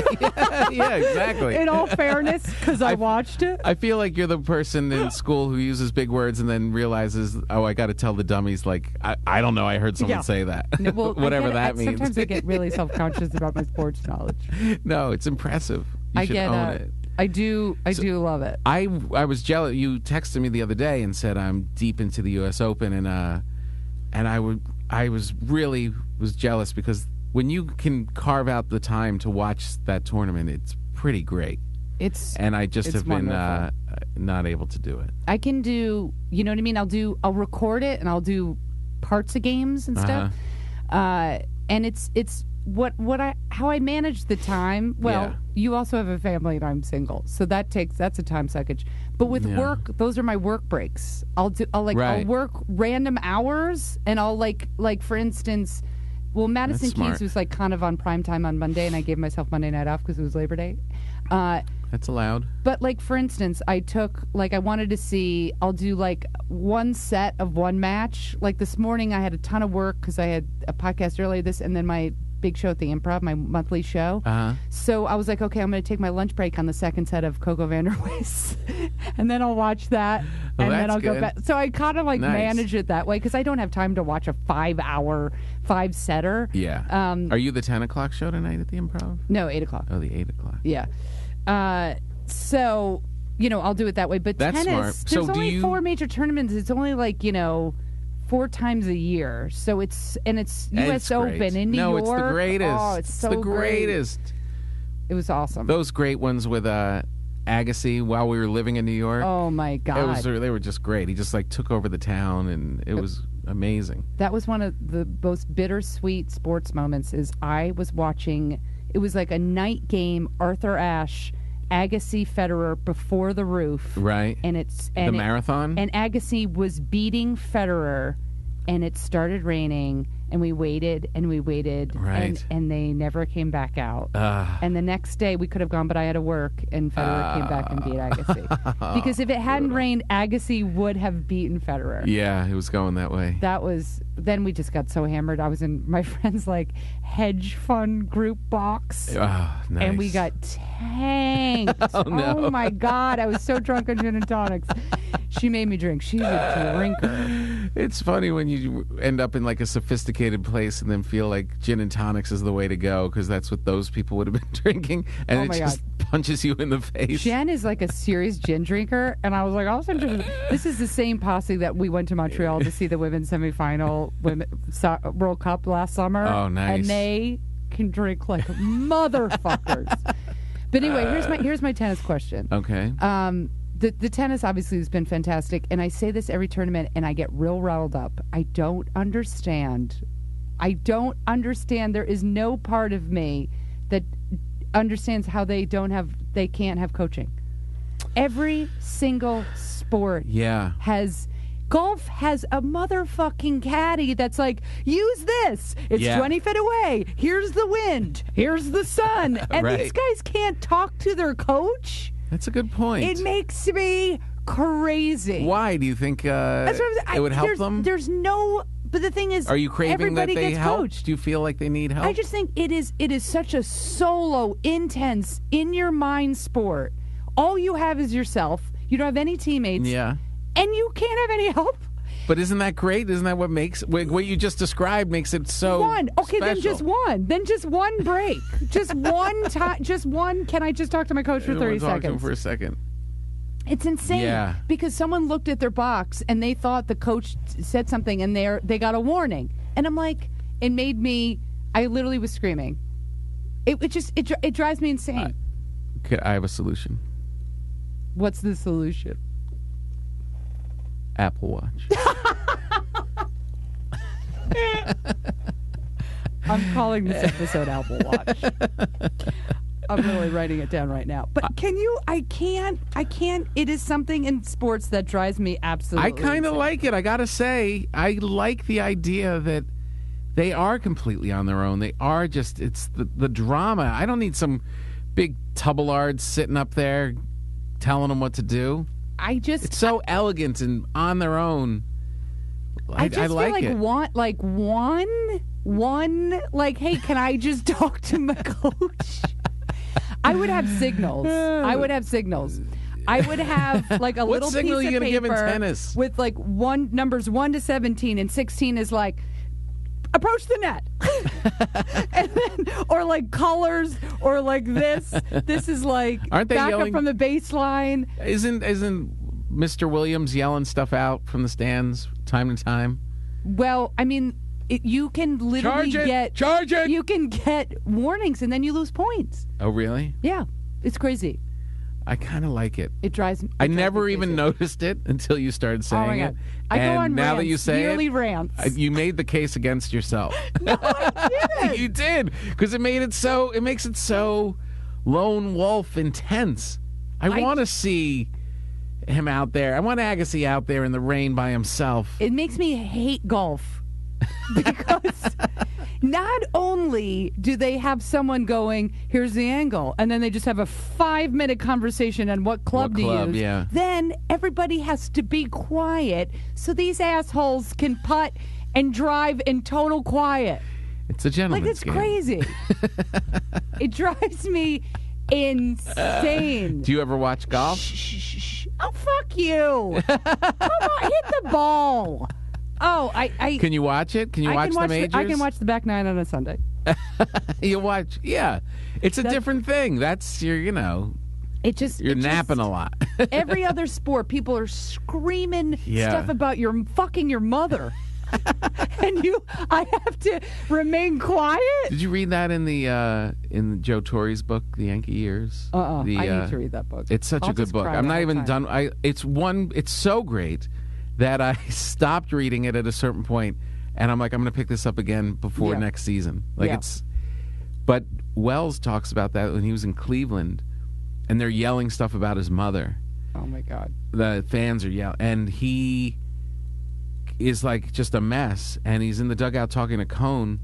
Yeah, exactly. In all fairness, because I watched it. I feel like you're the person in school who uses big words and then realizes, oh, I got to tell the dummies, like, I don't know, I heard someone say that. No, well, whatever that means. Sometimes I get really self-conscious about my sports knowledge. No, it's impressive. You should own it. I do love it. I was jealous. You texted me the other day and said I'm deep into the U.S. Open, and I was jealous because when you can carve out the time to watch that tournament, it's pretty great. And I just have been not able to do it. I can do, you know what I mean? I'll record it and I'll do parts of games and stuff. And it's how I manage the time. Well, you also have a family and I'm single, so that's a time suckage. But with work, those are my work breaks. I'll work random hours, and I'll like for instance, Madison Keys was like kind of on prime time on Monday, and I gave myself Monday night off because it was Labor Day. That's allowed. But like for instance, I wanted to see. I'll do like one set of one match. Like this morning, I had a ton of work because I had a podcast earlier and then my big show at the Improv, my monthly show. So I was like, okay, I'm going to take my lunch break on the second set of Coco Vanderwees, and then I'll watch that, and then I'll go back. So I kind of manage it that way because I don't have time to watch a 5-hour 5-setter. Yeah. Are you the 10 o'clock show tonight at the Improv? No, 8 o'clock. Oh, the 8 o'clock. Yeah. So I'll do it that way. But that's tennis, smart. there's only 4 major tournaments. It's only 4 times a year. So it's U.S. Open in New York. No, it's the greatest. Oh, it's so the greatest. Great. It was awesome. Those great ones with Agassi while we were living in New York. Oh my God. They were just great. He just took over the town, and it was amazing. That was one of the most bittersweet sports moments. Is I was watching. It was like a night game. Arthur Ashe, Agassi, Federer before the roof. Right. And the marathon. And Agassi was beating Federer, and it started raining, and we waited and we waited, right. and they never came back out. And the next day we could have gone, but I had to work, and Federer came back and beat Agassi. Because if it hadn't rained, Agassi would have beaten Federer. Yeah, it was going that way. Then we just got so hammered. I was in my friend's hedge fund group box. Oh, nice. And we got tanked. No. Oh my God, I was so drunk on gin and tonics. She made me drink. She's a drinker. It's funny when you end up in a sophisticated place and then feel like gin and tonics is the way to go because that's what those people would have been drinking, and it just punches you in the face. Jen is a serious gin drinker, and I was like, this is the same posse that we went to Montreal to see the women's semifinal World Cup last summer. Oh, nice. And they can drink like motherfuckers. But anyway, here's my tennis question. Okay. The tennis obviously has been fantastic, and I say this every tournament, and I get real riled up. I don't understand. There is no part of me that understands how they can't have coaching. Every single sport has. Golf has a motherfucking caddy that's like, use this. It's 20 feet away. Here's the wind. Here's the sun. And these guys can't talk to their coach. That's a good point. It makes me crazy. Why do you think it would help them? There's no. But the thing is, are you craving that they help? Coached. Do you feel like they need help? I just think it is such a solo, intense, in your mind sport. All you have is yourself. You don't have any teammates. Yeah. And you can't have any help. But isn't that great? Isn't that what you just described makes it so one? Okay, special? Then just one. Then just one break. Just one time. Just one. Can I just talk to my coach for 30 seconds? Talk to him for a second. It's insane. Yeah. Because someone looked at their box and they thought the coach said something and they got a warning. And I'm like, it made me, I literally was screaming. It drives me insane. I have a solution. What's the solution? Apple Watch. I'm calling this episode Apple Watch. I'm really writing it down right now. But I can't, it is something in sports that drives me absolutely I kind of insane. like it. I got to say, I like the idea that they are completely on their own. They are just, it's the drama. I don't need some big tubbleard sitting up there telling them what to do. It's so elegant and on their own. I just like feel it. One, hey, can I just talk to my coach? I would have signals. I would have like a What little signal piece are you of gonna paper give in tennis? with like numbers 1 to 17, and 16 is like approach the net, and then or like colors or like this. This is like Aren't they back yelling up from the baseline. Isn't Mr. Williams yelling stuff out from the stands time to time? Well, I mean, you can literally Charge it! You can get warnings and then you lose points. Oh, really? Yeah, it's crazy. I kind of like it. It drives me. I never even noticed it until you started saying Oh my God. it. I and go on now rants, that you say yearly it, rants. you made the case against yourself. No, I didn't. You did, because it makes it so lone wolf intense. I want to see him out there. I want Agassi out there in the rain by himself. It makes me hate golf because not only do they have someone going, here's the angle, and then they just have a 5-minute conversation on what club to use. Yeah. Then everybody has to be quiet so these assholes can putt and drive in total quiet. It's a gentleman's Like, it's game. crazy. It drives me insane. Do you ever watch golf? Shh. Oh, fuck you. Come on, hit the ball. Oh, I Can you watch it? Can you watch the majors? I can watch the back nine on a Sunday. You watch, yeah. It's a different thing. That's you're napping a lot. Every other sport, people are screaming stuff about fucking your mother. And I have to remain quiet. Did you read that in Joe Torre's book, The Yankee Years? I need to read that book. It's such a good book. I'm not even done. It's so great that I stopped reading it at a certain point, and I'm like, I'm going to pick this up again before next season. But Wells talks about that when he was in Cleveland, and they're yelling stuff about his mother. Oh my God. The fans are yelling, and he is like just a mess, and he's in the dugout talking to Cone,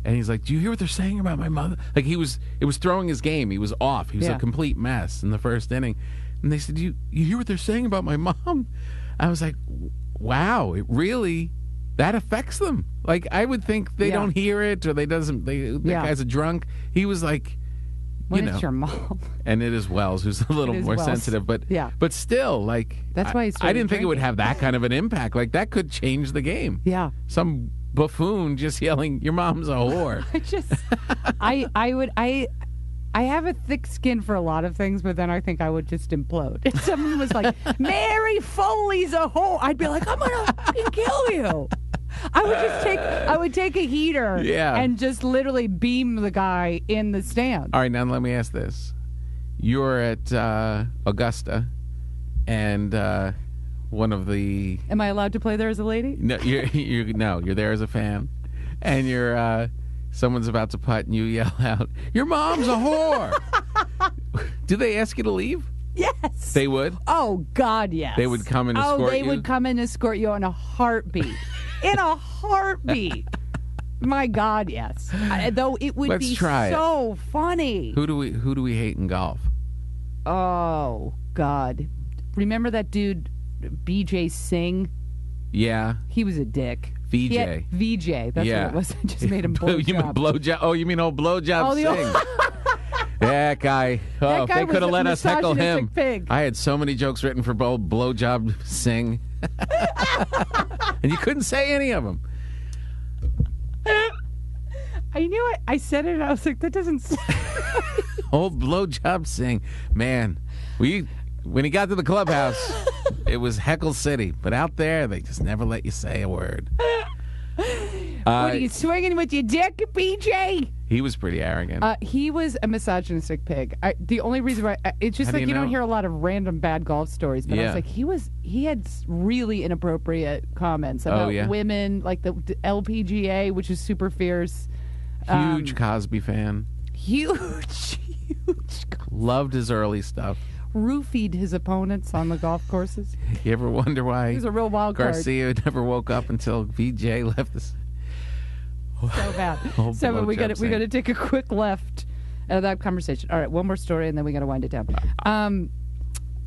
and he's like, do you hear what they're saying about my mother? Like, it was throwing his game. He was off. He was a complete mess in the first inning. And they said, you hear what they're saying about my mom? I was like, wow, it really, that affects them. Like, I would think they don't hear it, or that guy's a drunk. He was like, When it's your mom. And it is Wells, who's a little more Wells. sensitive, but still, like, that's why I didn't think it would have that kind of an impact. Like, that could change the game. Yeah. Some buffoon just yelling, your mom's a whore. I have a thick skin for a lot of things, but then I think I would just implode. If someone was like, Mary Foley's a whore, I'd be like, I'm going to fucking kill you. I would take a heater and just literally beam the guy in the stand. All right, now let me ask this. You're at Augusta, and one of the... Am I allowed to play there as a lady? No, you're there as a fan, and you're... someone's about to putt, and you yell out, your mom's a whore. Do they ask you to leave? Yes. They would? Oh, God, yes. They would come and escort you? Oh, they would come and escort you in a heartbeat. In a heartbeat. My God, yes. Though it would be so funny. Who do we hate in golf? Oh, God. Remember that dude, BJ Singh? Yeah. He was a dick. VJ. VJ. That's what it was. I just made him blowjob. You mean blowjob? Oh, you mean old blowjob Singh? That guy. Oh, guy they could have let us heckle him. Pig. I had so many jokes written for old blowjob Singh. And you couldn't say any of them. I knew it. I said it and I was like, that doesn't sound Old blowjob Singh. Man, When he got to the clubhouse, it was Heckle City. But out there, they just never let you say a word. What are you swinging with your dick, BJ? He was pretty arrogant. He was a misogynistic pig. The only reason why it's just How do like you don't know? hear a lot of random bad golf stories, but I Yeah. was like he had really inappropriate comments about yeah? women, like the LPGA, which is super fierce. Huge Cosby fan. Huge. Loved his early stuff. Roofied his opponents on the golf courses. You ever wonder why He was a real wild card. Garcia never woke up until VJ left this? So bad. Old So we got blowjob we got to scene. take a quick left out of that conversation. All right, one more story, and then we got to wind it down. All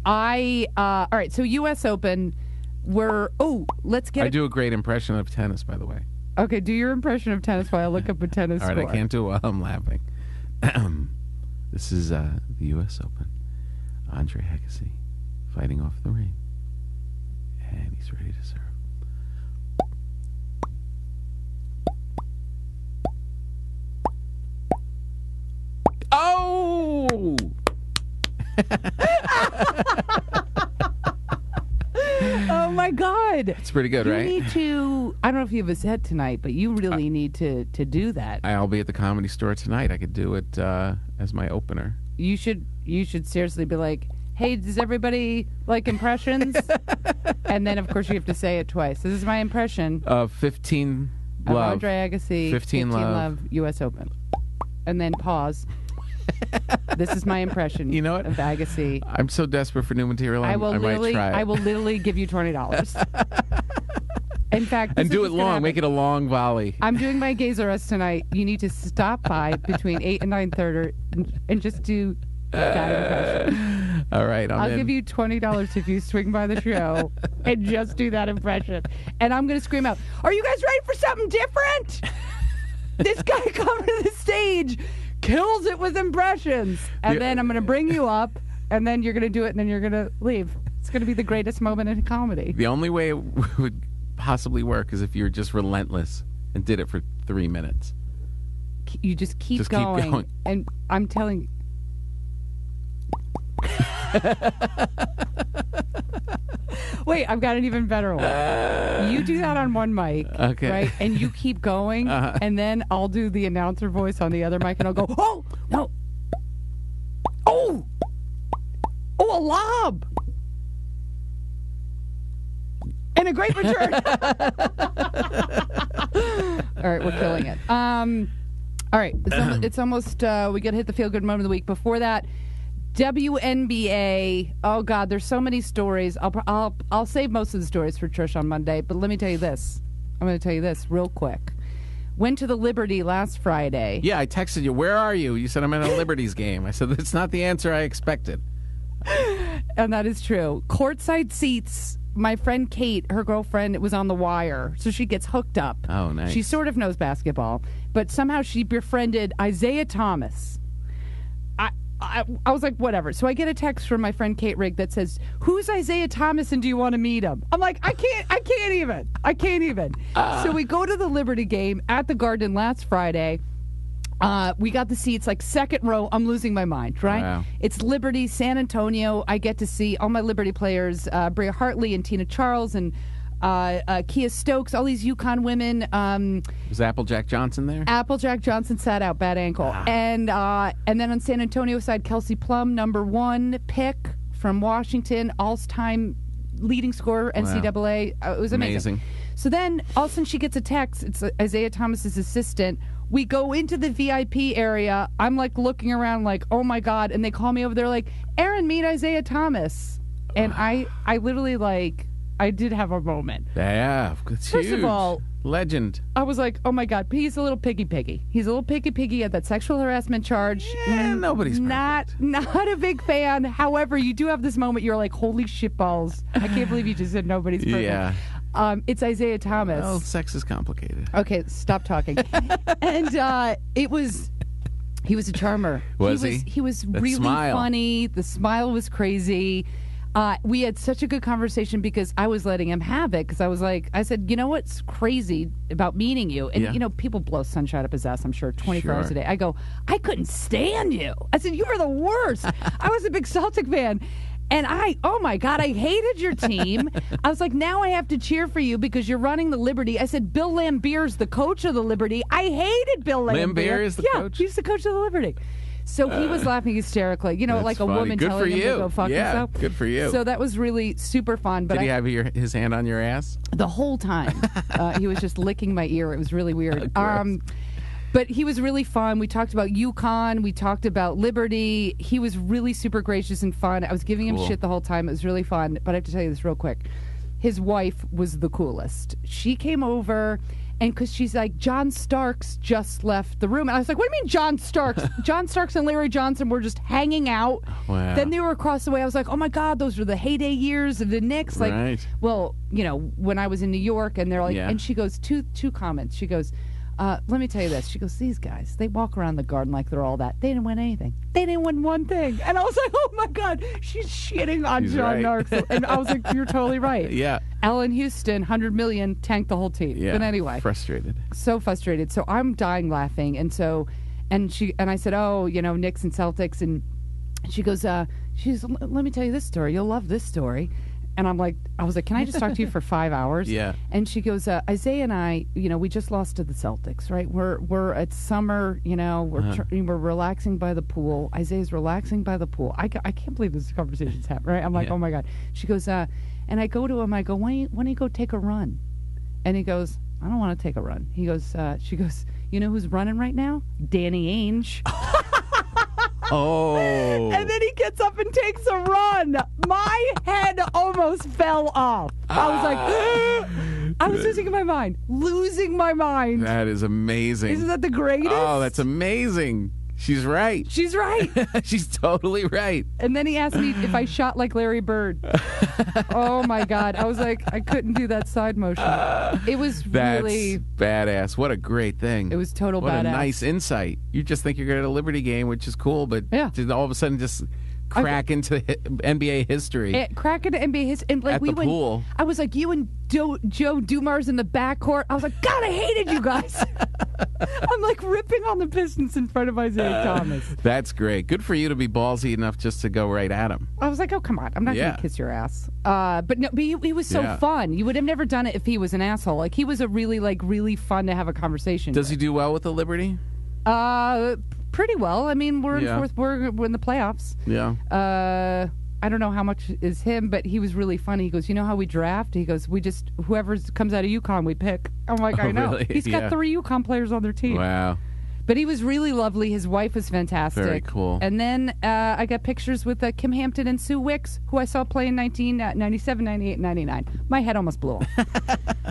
right. So U.S. Open. Let's get. I do a great impression of tennis, by the way. Okay, do your impression of tennis while I look up a tennis All right, score. I can't do it while I'm laughing. This is the U.S. Open. Andre Agassi fighting off the ring, and he's ready to serve. Oh! Oh my God! It's pretty good, You right? need to. I don't know if you have a set tonight, but you really need to do that. I'll be at the Comedy Store tonight. I could do it as my opener. You should seriously be like, hey, does everybody like impressions? And then, of course, you have to say it twice. This is my impression 15 of love. Andre Agassi, 15 love. U.S. Open. And then pause. This is my impression You know what? of Agassi. I'm so desperate for new material. I will might try it. I will literally give you $20. In fact, And do it long. Make it a long volley. I'm doing my Gazer Us tonight. You need to stop by between 8 and 9:30 and just do that impression. All right, I'll give you $20 if you swing by the show and just do that impression. And I'm going to scream out, are you guys ready for something different? This guy coming to the stage kills it with impressions. And then I'm going to bring you up, and then you're going to do it, and then you're going to leave. It's going to be the greatest moment in comedy. The only way it would possibly work is if you were just relentless and did it for 3 minutes. You just keep Just keep going. going. And I'm telling you. Wait, I've got an even better one. You do that on one mic, Okay. right? And you keep going, and then I'll do the announcer voice on the other mic, and I'll go, oh, no. Oh, a lob. And a great return. All right, we're killing it. All right, it's almost, we got to hit the feel-good moment of the week. Before that, WNBA. Oh God, there's so many stories. I'll save most of the stories for Trish on Monday. But let me tell you this. I'm going to tell you this real quick. Went to the Liberty last Friday. Yeah, I texted you. Where are you? You said I'm at a Liberties game. I said that's not the answer I expected. And that is true. Courtside seats. My friend Kate, her girlfriend, was on the wire, so she gets hooked up. Oh, nice. She sort of knows basketball, but somehow she befriended Isaiah Thomas. I was like, whatever. So I get a text from my friend Kate Rigg that says, "Who's Isaiah Thomas and do you want to meet him?" I'm like, I can't even. So we go to the Liberty game at the Garden last Friday. We got the seats like second row. I'm losing my mind, right? Wow. It's Liberty, San Antonio. I get to see all my Liberty players, Bria Hartley and Tina Charles and Kia Stokes, all these UConn women. Was Applejack Johnson there? Applejack Johnson sat out, bad ankle. And then on San Antonio side, Kelsey Plum, #1 pick from Washington, all-time leading scorer, NCAA. It was amazing. So then all of a sudden she gets a text. It's Isaiah Thomas's assistant. We go into the VIP area. I'm like looking around like, oh my God. And they call me over. They're like, Erin, meet Isaiah Thomas. And I literally like, I did have a moment. Yeah, it's First huge. of all, legend. I was like, oh my God, he's a little piggy. He's a little piggy at that sexual harassment charge. Yeah, nobody's not a big fan. However, you do have this moment. You're like, holy shit balls. I can't believe you just said nobody's perfect. Yeah. It's Isaiah Thomas. Well, sex is complicated. Okay, stop talking. And he was a charmer. Was he? He was That really smile. funny. The smile was crazy. We had such a good conversation because I was letting him have it because I said, you know what's crazy about meeting you? And, you know, people blow sunshine up his ass, I'm sure, 24 hours a day. I go, I couldn't stand you. I said, you were the worst. I was a big Celtic fan. And oh my God, I hated your team. I was like, now I have to cheer for you because you're running the Liberty. I said, Bill Lambier's the coach of the Liberty. I hated Bill Lambier. Lambier is the coach? He's the coach of the Liberty. So he was laughing hysterically, like a woman good telling for him you. to go fuck himself. Good for you. So that was really super fun. But Did he have his hand on your ass? The whole time. He was just licking my ear. It was really weird. But he was really fun. We talked about UConn. We talked about Liberty. He was really super gracious and fun. I was giving him shit the whole time. It was really fun. But I have to tell you this real quick. His wife was the coolest. She came over, and because she's like, John Starks just left the room. And I was like, what do you mean John Starks? John Starks and Larry Johnson were just hanging out. Wow. Then they were across the way. I was like, oh, my God, those were the heyday years of the Knicks. Like, right. Well, when I was in New York, and they're like, and she goes, two comments. She goes, let me tell you this. She goes, these guys, they walk around the garden like they're all that. They didn't win anything. They didn't win one thing. And I was like, oh, my God, she's shitting on John Starks. And I was like, you're totally right. Yeah. Allen Houston, $100 million, tanked the whole team. Yeah. But anyway. Frustrated. So frustrated. So I'm dying laughing. And I said, oh, Knicks and Celtics. And she goes, let me tell you this story. You'll love this story. And I was like, can I just talk to you for 5 hours? Yeah. And she goes, Isaiah and I, we just lost to the Celtics, right? We're at summer, we're relaxing by the pool. Isaiah's relaxing by the pool. I can't believe this conversation's happening, right? I'm like, oh my God. She goes, and I go to him, I go, why don't you go take a run? And he goes, I don't want to take a run. He goes, she goes, you know who's running right now? Danny Ainge. Oh. And then he gets up and takes a run. My head almost fell off. I was like, I was losing my mind. That is amazing. Isn't that the greatest? Oh, that's amazing. She's right. She's right. She's totally right. And then he asked me if I shot like Larry Bird. Oh, my God. I was like, I couldn't do that side motion. It was really... badass. What a great thing. It was total what badass. What a nice insight. You just think you're going to a Liberty game, which is cool, but to all of a sudden just crack into NBA history. Crack into NBA history. And like at the pool. I was like, you and Joe Dumars in the backcourt. I was like, God, I hated you guys. I'm like ripping on the Pistons in front of Isaiah Thomas. That's great. Good for you to be ballsy enough just to go right at him. I was like, oh, come on. I'm not going to kiss your ass. But no, but he was so fun. You would have never done it if he was an asshole. Like, he was a really fun to have a conversation Does he do well with the Liberty? Pretty well. I mean, we're in fourth. We're in the playoffs. Yeah. I don't know how much is him, but he was really funny. He goes, you know how we draft? He goes, whoever comes out of UConn, we pick. I'm like, I know. Really? He's got 3 UConn players on their team. Wow. But he was really lovely. His wife was fantastic. Very cool. And then I got pictures with Kim Hampton and Sue Wicks, who I saw play in 1997, 98, 99. My head almost blew off.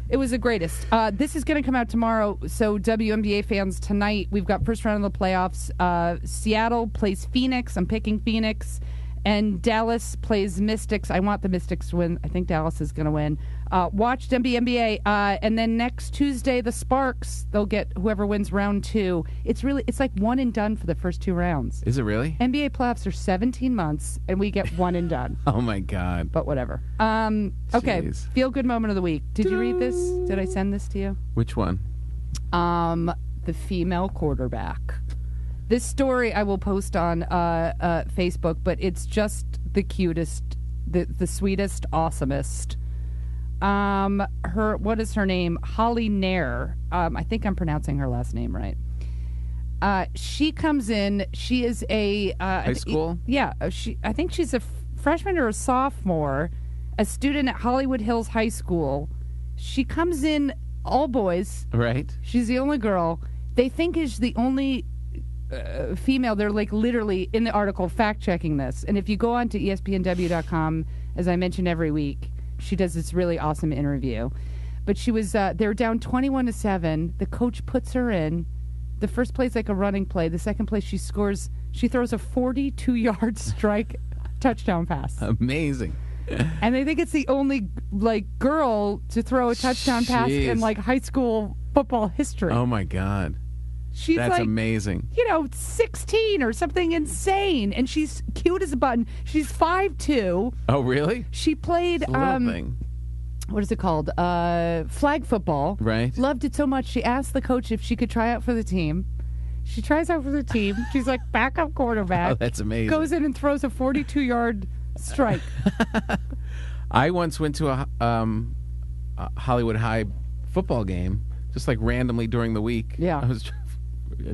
It was the greatest. This is going to come out tomorrow. So WNBA fans, tonight we've got first round of the playoffs. Seattle plays Phoenix. I'm picking Phoenix. And Dallas plays Mystics. I want the Mystics to win. I think Dallas is going to win. Watch WNBA. And then next Tuesday, the Sparks, they'll get whoever wins round 2. It's like one and done for the first 2 rounds. Is it really? NBA playoffs are 17 months, and we get one and done. Oh, my God. But whatever. Okay, feel good moment of the week. Did you read this? Did I send this to you? Which one? The female quarterback. This story I will post on Facebook, but it's just the cutest, the sweetest, awesomest. What is her name? Holly Nair. I think I'm pronouncing her last name right. She comes in. She is a high school. I think she's a freshman or a sophomore, a student at Hollywood Hills High School. She comes in all boys. Right. She's the only girl. They think is the only female. They're like literally in the article fact checking this. And if you go on to ESPNW.com, as I mention every week, she does this really awesome interview. But she was they're down 21-7. The coach puts her in. The first play is like a running play. The second play she scores. She throws a 42-yard strike touchdown pass. Amazing. And they think it's the only like girl to throw a touchdown pass in like high school football history. Oh my God. That's like, amazing. 16 or something insane. And she's cute as a button. She's 5'2". Oh, really? She played, thing. What is it called? Flag football. Right. Loved it so much. She asked the coach if she could try out for the team. She tries out for the team. She's like backup quarterback. Oh, that's amazing. Goes in and throws a 42-yard Strike. I once went to a Hollywood High football game, just like randomly during the week. Yeah. I was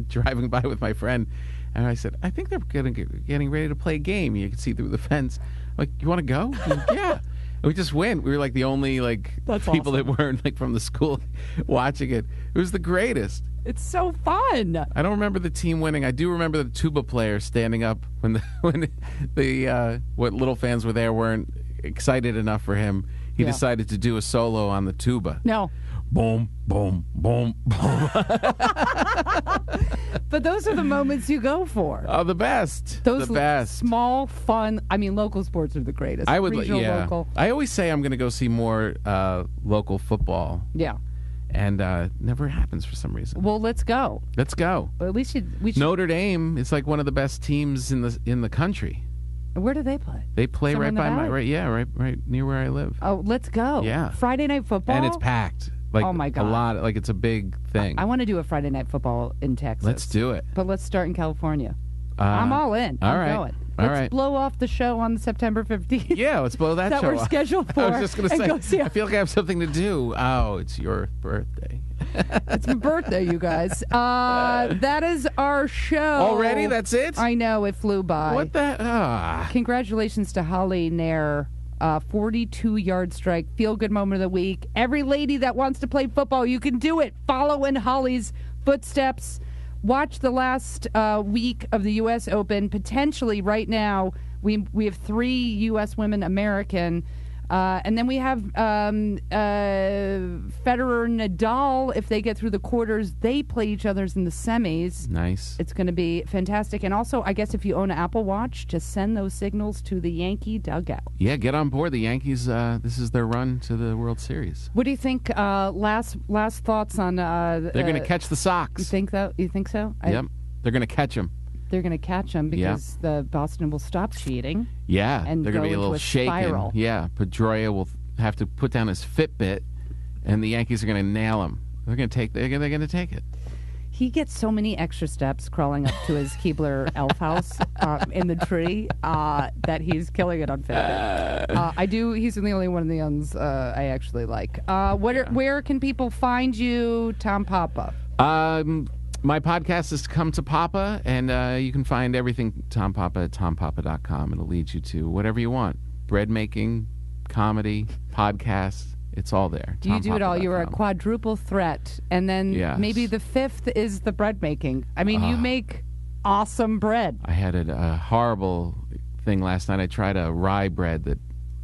driving by with my friend, and I said, I think they're getting ready to play a game. You can see through the fence. I'm like, you want to go? He's like, yeah. And we just went. We were like the only That's people awesome. that weren't like from the school watching it. It was the greatest. It's so fun. I don't remember the team winning. I do remember the tuba player standing up when the what little fans were there weren't excited enough for him. He decided to do a solo on the tuba. No. Boom, boom, boom, boom. But those are the moments you go for. Oh, the best. Those the best. small, fun. I mean, local sports are the greatest. I would, Regional, yeah. local. I always say I'm going to go see more local football, Yeah. and never happens for some reason. Well, let's go. Let's go. But at least we should. Notre Dame is like one of the best teams in the country. Where do they play? They play Somewhere right in the by valley? right near where I live. Oh, let's go. Yeah. Friday night football. And it's packed. Like, Oh, my God. A lot. Like, it's a big thing. I want to do a Friday night football in Texas. Let's do it. But let's start in California. I'm all in. I'm right. going. All Let's right. blow off the show on September 15th. Yeah, let's blow that that show we're off. scheduled for. I was just going and go to see say, I feel like I have something to do. Oh, it's your birthday. It's my birthday, you guys. That is our show. Already? That's it? I know, it flew by. What the? Congratulations to Holly Nair. 42-yard strike. Feel-good moment of the week. Every lady that wants to play football, you can do it. Follow in Holly's footsteps. Watch the last week of the U.S. Open. Potentially, right now, we have 3 U.S. women American. And then we have Federer and Nadal. If they get through the quarters, they play each other's in the semis. Nice. It's going to be fantastic. And also, I guess if you own an Apple Watch, just send those signals to the Yankee dugout. Yeah, get on board. The Yankees, this is their run to the World Series. What do you think? Last thoughts on... They're going to catch the Sox. You think that? You think so? Yep. They're going to catch them. They're going to catch them because the Boston will stop cheating. Yeah. And they're going to be a go little into a shaken. spiral. Yeah. Pedroia will have to put down his Fitbit, and the Yankees are going to nail him. They're going to take it. He gets so many extra steps crawling up to his Keebler elf house in the tree that he's killing it on Fitbit. I do. He's the only one of the youngs I actually like. Where can people find you, Tom Papa? My podcast is Come to Papa, and you can find everything Tom Papa at tompapa.com. It'll lead you to whatever you want. Bread making, comedy, podcasts. It's all there. You do it all. You're a tompapa.com. quadruple threat. And then Yes. maybe the 5th is the bread making. I mean, you make awesome bread. I had a horrible thing last night. I tried a rye bread that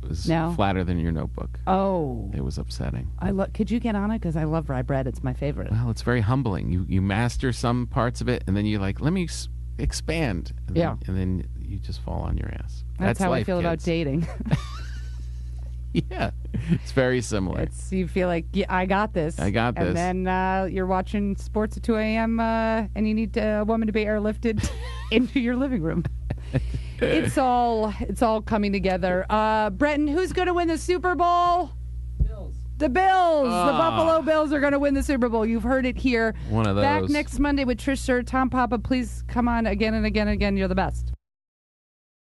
was flatter than your notebook. Oh. It was upsetting. Could you get on it? Because I love rye bread. It's my favorite. Well, it's very humbling. You master some parts of it, and then you're like, let me expand. And Yeah. Then, and then you just fall on your ass. That's how life, I feel about kids. dating. Yeah. It's very similar. You feel like, yeah, I got this. I got this. And then you're watching sports at 2 a.m. And you need a woman to be airlifted into your living room. It's all coming together. Brenton, who's going to win the Super Bowl? The Bills. The Buffalo Bills are going to win the Super Bowl. You've heard it here. One of those. Back next Monday with Trish Sir, Tom Papa. Please come on again and again and again. You're the best.